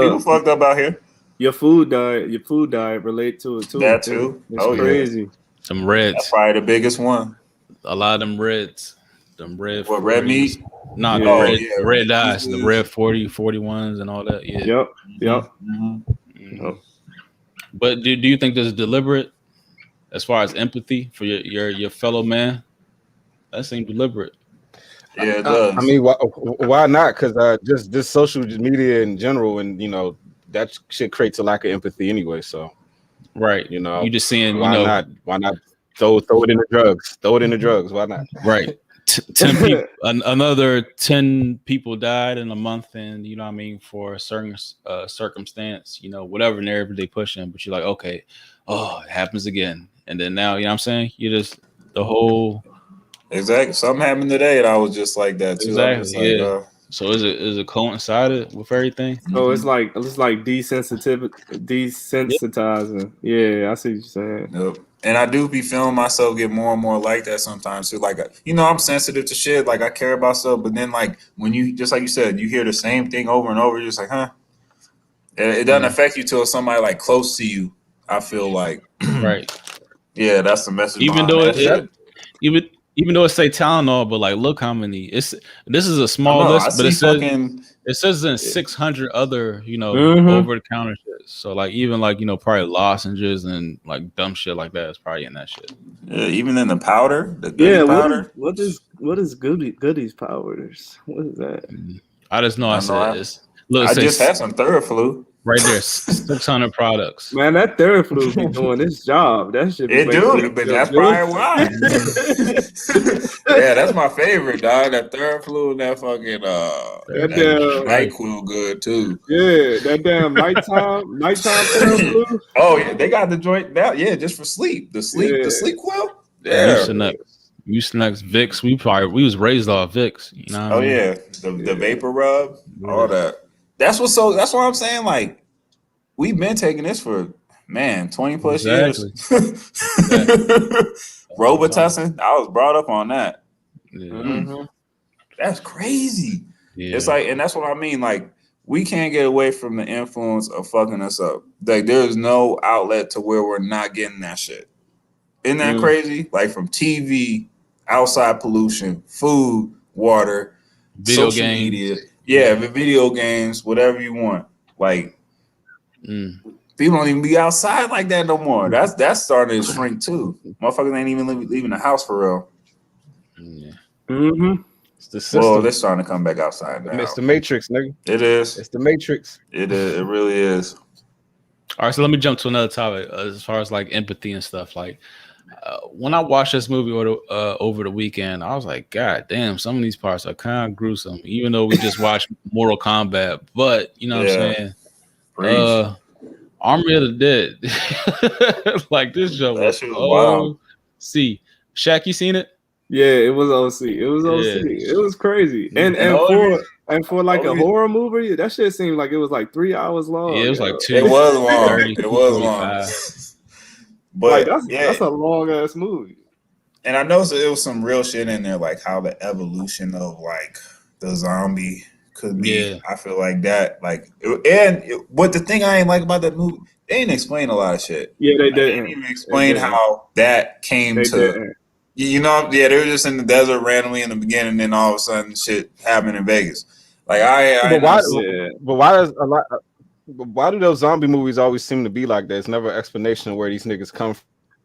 people fucked up out here. Your food diet relate to it too. That too. It's Oh yeah, crazy. Some that's reds. probably the biggest one. A lot of them reds. Them red What, red 40s. meat? Nah, Yeah. the Oh red yeah, the red dyes, the red 40, 41s and all that. Yeah. Yep. Mhm. Yep. But do you think this is deliberate as far as empathy for your fellow man? That seems deliberate. Yeah, it does. I mean, why not? Because just this social media in general, and that shit creates a lack of empathy anyway. So Right. you You just seeing, why not? Why not throw it in the drugs? Throw it in the drugs. Why not? right. 10 people, another 10 people died in a month, and you know what I mean, for a certain circumstance, whatever narrative they push in, but you're like, okay, oh, it happens again. And then now, you know what I'm saying? You just the whole Exactly. Something happened today, and I was just like that too. I'm just exactly, like, yeah. So is it coincided with everything? So it's like desensitizing. Yeah, I see what you're saying. Yep. And I do be feeling myself get more and more like that sometimes too. Like, I'm sensitive to shit. Like, I care about stuff, but then like when you, just like you said, you hear the same thing over and over, you're just like, huh? It doesn't affect you till somebody like close to you. I feel like, Right. yeah, that's the message. Even behind though that shit. even though it say Tylenol, but like, look how many. This is a I small know. I list, but see fucking. it says in 600 other, Mhm. over the counter shit. So like, even like, probably lozenges and like dumb shit like that is probably in that shit. Yeah, even in the powder, the goodie Yeah, powder. what is goodies powders? What is that? I just know I I know. said it's look. I It just says had some Theraflu. right there, 600 products. Man, that Theraflu be doing its job. That should be It making do, you but feel that's good. probably why. Yeah, that's my favorite, dog. That Theraflu and that fucking That that damn, NyQuil good too. yeah, that damn nighttime Theraflu. Oh yeah, they got the joint now. Yeah, just for sleep. The Yeah. sleep quill. Yeah. Yeah. Mucinex, Vicks. We was raised off Vicks. You know what Oh I mean? yeah, the vapor rub, all that. That's what I'm saying. Like we've been taking this for 20 plus years. Robitussin. I was brought up on that. Yeah. Mhm. That's crazy. Yeah. It's like, and that's what I mean. Like, we can't get away from the influence of fucking us up. Like, there's no outlet to where we're not getting that shit. Isn't that crazy? Like, from TV, outside pollution, food, water, Video social games. media, the video games, whatever you want. Like, people don't even be outside like that no more. That's starting to shrink too. Motherfuckers ain't even leaving the house for real. Yeah. Mhm. It's the system. Well, they're starting to come back outside now. It's the Matrix, nigga. It is. It's the Matrix. It is. It really is. All right, so let me jump to another topic as far as like empathy and stuff. Like when I watched this movie over the weekend, I was like, God damn, some of these parts are kind of gruesome. Even though we just watched Mortal Kombat, but you know what I'm saying? Preach. Army of the Dead. Like this show That was shit was wild. See, Shaq, you seen it? Yeah, it was OC. It was OC. Yeah. It was crazy. And for like a horror movie, that shit seemed like it was like 3 hours long. Yeah, it was like 2. It was long. 30, It was long. But But that's a long ass movie. And I noticed it was some real shit in there, like how the evolution of like the zombie could be. Yeah. I feel like that. Like, but the thing I ain't like about that movie, they didn't explain a lot of shit. Yeah, they Like, they didn't. didn't even explain how that came They to. didn't. They were just in the desert randomly in the beginning, and then all of a sudden shit happened in Vegas. Like Why do those zombie movies always seem to be like that? It's never an explanation of where these niggas come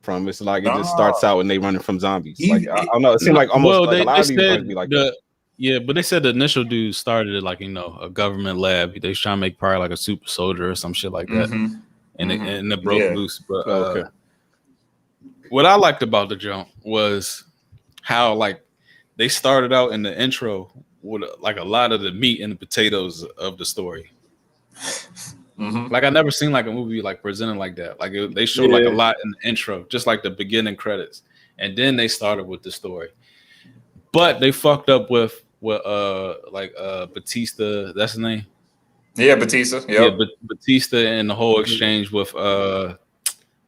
from. It's like it just starts out and they running from zombies. Like I don't know. It seems like almost like a lot of these might be like that. Yeah, but they said the initial dude started it like, a government lab. They was trying to make probably like a super soldier or some shit like that. And it broke loose. But what I liked about the jump was how like they started out in the intro with like a lot of the meat and the potatoes of the story. Like I never seen like a movie like presented like that. Like they showed like a lot in the intro, just like the beginning credits, and then they started with the story. But they fucked up with Batista. That's his name. Yeah, Batista. Yep. Yeah, Batista and the whole exchange with what's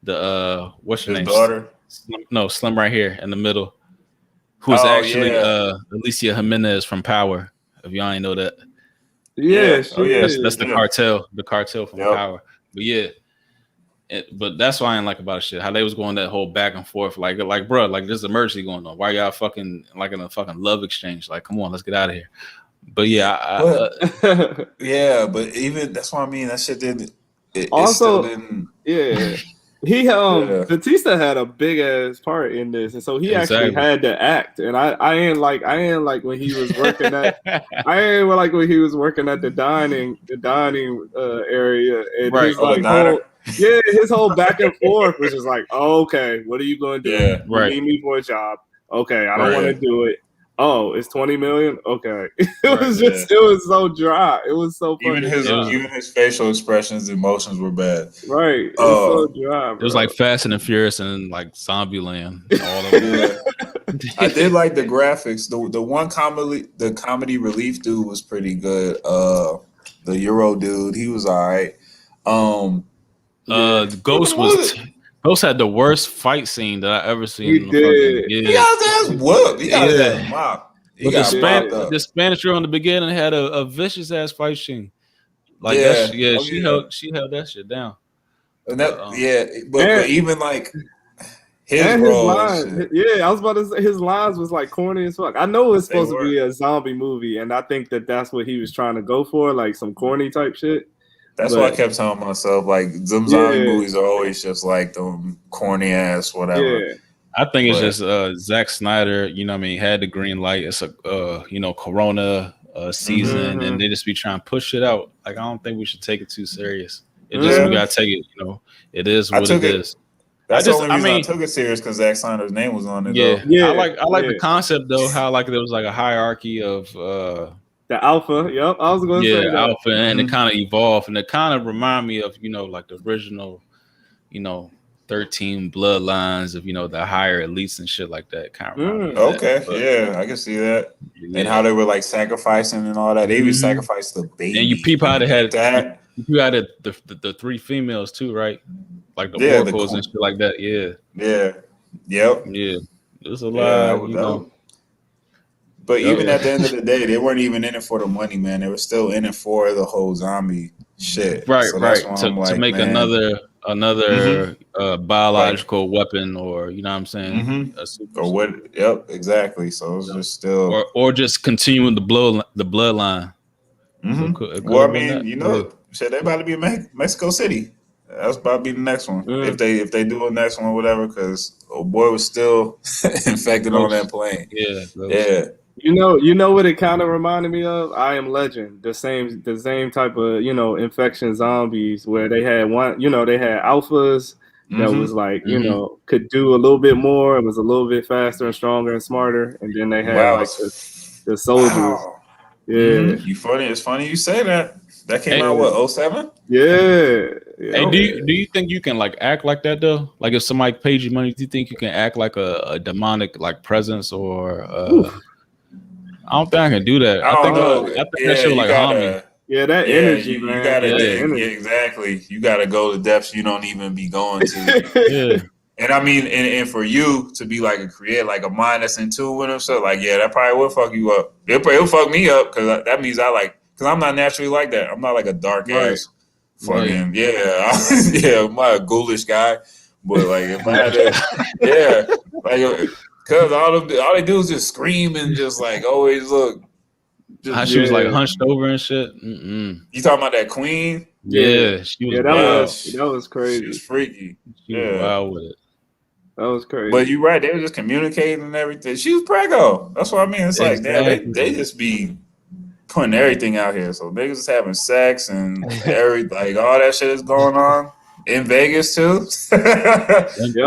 her His name? daughter. Slim right here in the middle. Who's actually Alicia Jimenez from Power? If y'all ain't know that. Yeah, that's the cartel. The cartel from Power. But yeah. But that's what I didn't like about shit. How they was going that whole back and forth, like, bro, like there's an emergency going on. Why y'all fucking like in a fucking love exchange? Like, come on, let's get out of here. But yeah, but even that's what I mean. That shit didn't. It Also, still didn't. Yeah. He Batista had a big ass part in this, and so he actually had to act. And I ain't like when he was working at the dining area, and his whole back and forth was just like, oh, okay, what are you going to do? Yeah, you need me for a job? Okay, I don't want to do it. Oh, it's 20 million. Okay, it was so dry. It was so funny. Even his facial expressions, emotions were bad. Right, it was so dry. Bro. It was like Fast and Furious and like Zombieland. All of it. I did like the graphics. The one comedy relief dude was pretty good. The Euro dude, he was all right. Ghost had the worst fight scene that I ever seen. He did. He got his ass whooped. He got his ass mopped. The Spanish girl in the beginning had a vicious ass fight scene. Like she held that shit down. And that but even like his lines, I was about to say his lines was like corny as fuck. I know it's supposed to be a zombie movie, and I think that's what he was trying to go for, like some corny type shit. That's why I kept telling myself, like, them zombie movies are always just like them corny ass whatever. Yeah. I think it's just Zack Snyder, you know what I mean, had the green light. It's a Corona season, and they just be trying to push it out. Like, I don't think we should take it too serious. We gotta take it, it is what it is. That's the only reason I took it serious, because Zack Snyder's name was on it. Yeah. I like the concept though, how like there was like a hierarchy of the alpha. Yep, I was going to say that. Alpha, and it kind of evolved, and it kind of remind me of like the original, 13 bloodlines of the higher elites and shit like that. Kind of I can see that. Yeah. And how they were like sacrificing and all that. They would sacrifice the baby. And you peep how they had that. You had the three females too, right? Like the oracles and shit like that. Yeah. There's a lot. But even at the end of the day, they weren't even in it for the money, man. They were still in it for the whole zombie shit. Right, so right. To make another biological weapon, or you know what I'm saying? Or what? Yep, exactly. So it was just still, or just continuing the bloodline. Well, I mean, shit, they about to be in Mexico City. That's about to be the next one. If they do a next one or whatever, because old boy was still infected on that plane. Yeah. You know what it kind of reminded me of? I Am Legend, the same type of infection zombies, where they had they had alphas that was like could do a little bit more. It was a little bit faster and stronger and smarter, and then they had like the soldiers. Wow. Yeah, It's funny you say that. That came out what 07? Yeah. Hey, do you think you can like act like that though? Like if somebody paid you money, do you think you can act like a demonic like presence or? I don't think I can do that. I think that shit like harm. Yeah, that energy, man. You gotta, exactly. You gotta go to depths you don't even be going to. And I mean, and for you to be like a creator, like a mind that's in tune with himself, like that probably will fuck you up. It'll fuck me up, because that means because I'm not naturally like that. I'm not like a dark ass fucking I'm not a ghoulish guy. But like if I had to, because all they do is just scream and just like always look. How she was like hunched over and shit. Mm-mm. You talking about that queen? Yeah, she was. That was crazy. She was freaky. She was wild with it. That was crazy. But you're right. They were just communicating and everything. She was preggo. That's what I mean. It's like they just be putting everything out here. So niggas just having sex and like all that shit is going on. In Vegas too.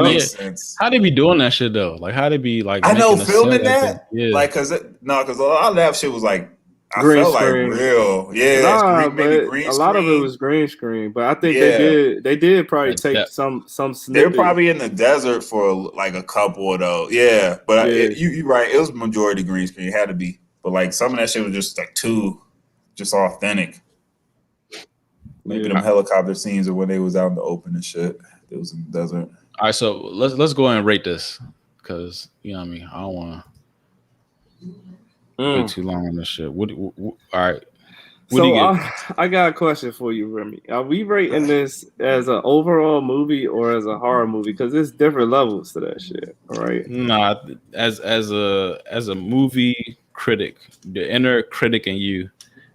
Makes sense. How they be doing that shit though? Like how they be like? I know filming that. Like because a lot of that shit was like I Green felt like screen. real. Yeah, Nah, maybe but green a lot of it screen. was green screen. But I think Yeah. they did probably Like take that. some They were snippet. probably in the desert for like a couple of those. Yeah, but Yeah. you're right. It was majority green screen. It had to be. But like some of that shit was just like just authentic. Maybe Yeah. them helicopter scenes or when they was out in the open and shit. It was in the desert. All right, so let's go ahead and rate this because you know what I mean. I don't want to wait too long on this shit. All right. What do So you give? I got a question for you, Remy. Are we rating this as an overall movie or as a horror movie? Because there's different levels to that shit. All right. Nah, as a movie critic, the inner critic in you,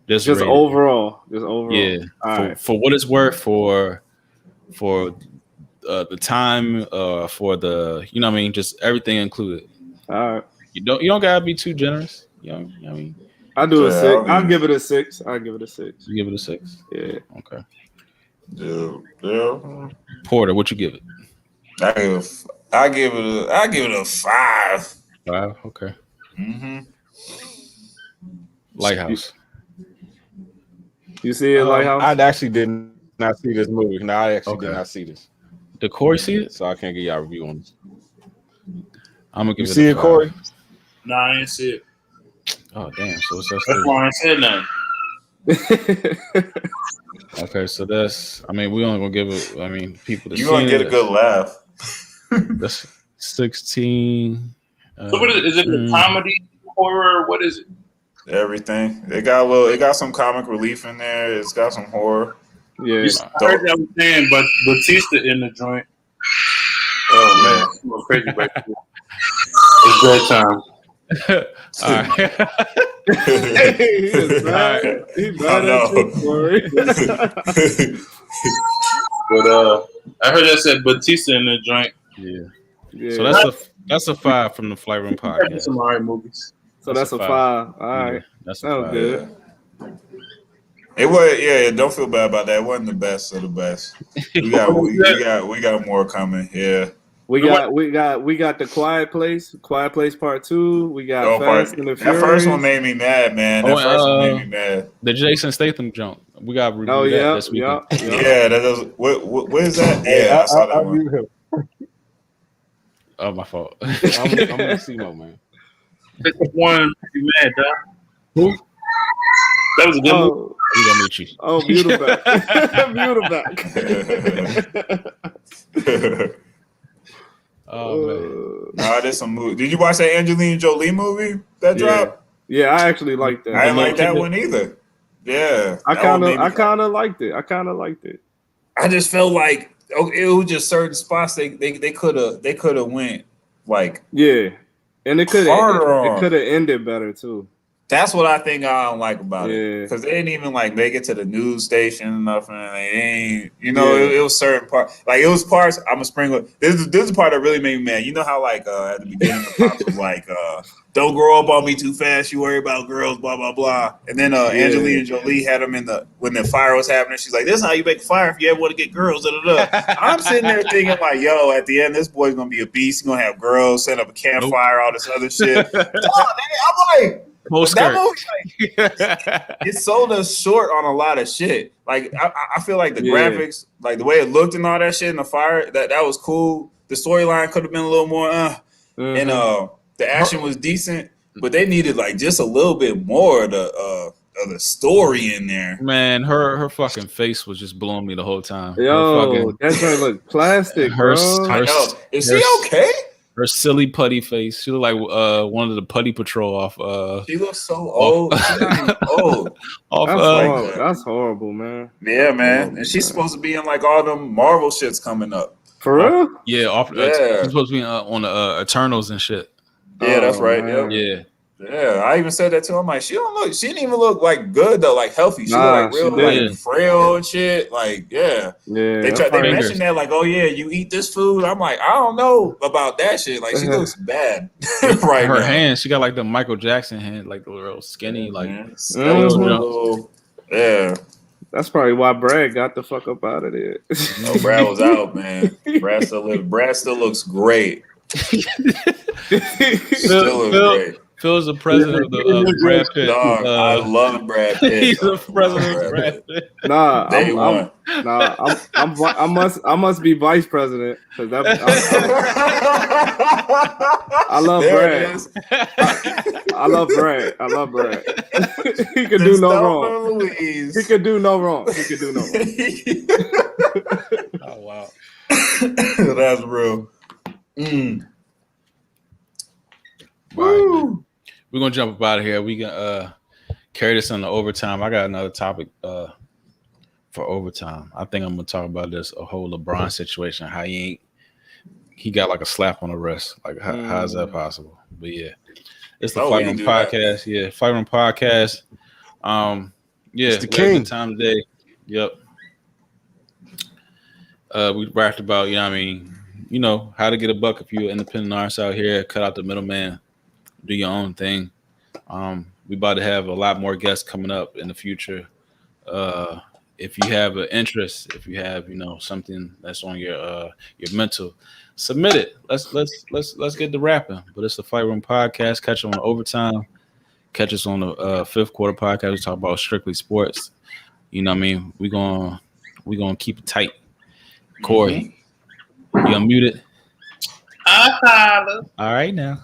just Just rate it. overall. Just overall. Yeah, All right. for what it's worth, for the time, for the you know what I mean, just everything included. All right. You don't gotta be too generous. You know what I mean? I'll do a Yeah, 6. I mean- I'll give it a 6. I'll give it a 6. You give it a 6. Yeah. Okay. Yeah. Porter, what you give it? I give it a 5. 5. Okay. Mm-hmm. Lighthouse. You see it, Lighthouse? I actually did not see this movie. No, I actually Okay. did not see this, Did Corey see it? so I can't give y'all a review on this. I'm gonna give You it. see a it, 5. Corey? Nah, I ain't see it. Oh damn! So it's That's why I ain't said nothing. okay. So that's. I mean, we only gonna give it. I mean, people that You're gonna get a good laugh. That's 16. So what is it? A comedy, horror? What is it? Everything. It got some comic relief in there. It's got some horror. Yeah. I heard that was saying, but Batista in the joint. Oh man. I'm going crazy right now. It's bedtime. All right. He is bad. He bad at you, Corey. But I heard that said Batista in the joint. Yeah. Yeah. So that's a 5 from the Flight Room There's podcast. some alright movies. So that's a 5. All right. Yeah, that's a Sounds 5. good. It was don't feel bad about that. It wasn't the best of the best. We got more coming. Yeah. We got the Quiet Place Part 2. We got Fast and the that Furious. first one made me mad, man. That first one made me mad. The Jason Statham jump. We got to review that yeah, this weekend. Yeah, that was what is that? Yeah, I saw that one. Oh, my fault. I'm gonna see no man. That's the one you mad, dog. Who? That was a good movie. We gonna meet you. Oh, Beautiful back. Oh man. Nah, there's some movie. Did you watch that Angelina Jolie movie that dropped? Yeah, I actually liked that. I didn't like that one either. Yeah, I kind of liked it. I just felt like it was just certain spots they could have went like Yeah, and it could harder have ended better too. That's what I think I don't like about Yeah. it because they didn't even like make it to the news station and nothing. They ain't, Yeah. it was certain parts. Like it was parts. I'm a sprinkle. This is the part that really made me mad. You know how like at the beginning the pops was like, "Don't grow up on me too fast. You worry about girls, blah blah blah." And then Angelina Jolie had him when the fire was happening. She's like, "This is how you make a fire if you ever want to get girls." Da, da, da. I'm sitting there thinking like, "Yo, at the end, this boy's gonna be a beast. He's gonna have girls, set up a campfire, all this other shit." I'm like. That movie, it sold us short on a lot of shit. Like I feel like the graphics, like the way it looked and all that shit in the fire, that was cool. The storyline could have been a little more, and the action was decent, but they needed like just a little bit more of the story in there. Man, her fucking face was just blowing me the whole time. Yo, that joint look plastic, bro. I know. Is she okay? Her silly putty face. She looked like one of the putty patrol off. She looks so old. She's not even old. That's horrible, man. Yeah, man. And she's supposed to be in like all them Marvel shits coming up. For real? Yeah, Yeah. she's supposed to be on the Eternals and shit. Yeah, that's right. Man. Yeah. Yeah, I even said that to her. I'm like, she didn't even look like good though, like healthy. She looked like real like frail and shit. Like, yeah. They mentioned that, like, oh yeah, you eat this food. I'm like, I don't know about that shit. Like, she looks bad right her now. hands, she got like the Michael Jackson hand, like the real skinny, like yeah. That's probably why Brad got the fuck up out of there. Oh, Brad was out, man. Brad still looks great. Still looks great. Phil's the president of the Brad Pitt. Dog, I love Brad Pitt. He's the president of Brad Pitt. Nah, Day one. I must be vice president because I love There Brad. it is. I love Brad. He could do no wrong. He could do no wrong. Oh wow. That's real. Woo. We're gonna jump up out of here. We can carry this on the overtime. I got another topic for overtime. I think I'm gonna talk about this whole LeBron situation. How he got like a slap on the wrist. Like how is that possible? But yeah, it's the Fight Room Podcast. That. Yeah, Fight Room Podcast. Yeah, it's the king. Time today. Yep. We rapped about, how to get a buck if you're an independent artist out here. Cut out the middleman. Do your own thing. We about to have a lot more guests coming up in the future. If you have an interest, if you have something that's on your mental, submit it. Let's get to rapping. But it's the Fight Room Podcast. Catch us on the overtime. Catch us on the fifth quarter podcast. We talk about strictly sports. You know what I mean? We gonna keep it tight. Corey, you unmuted? All right now.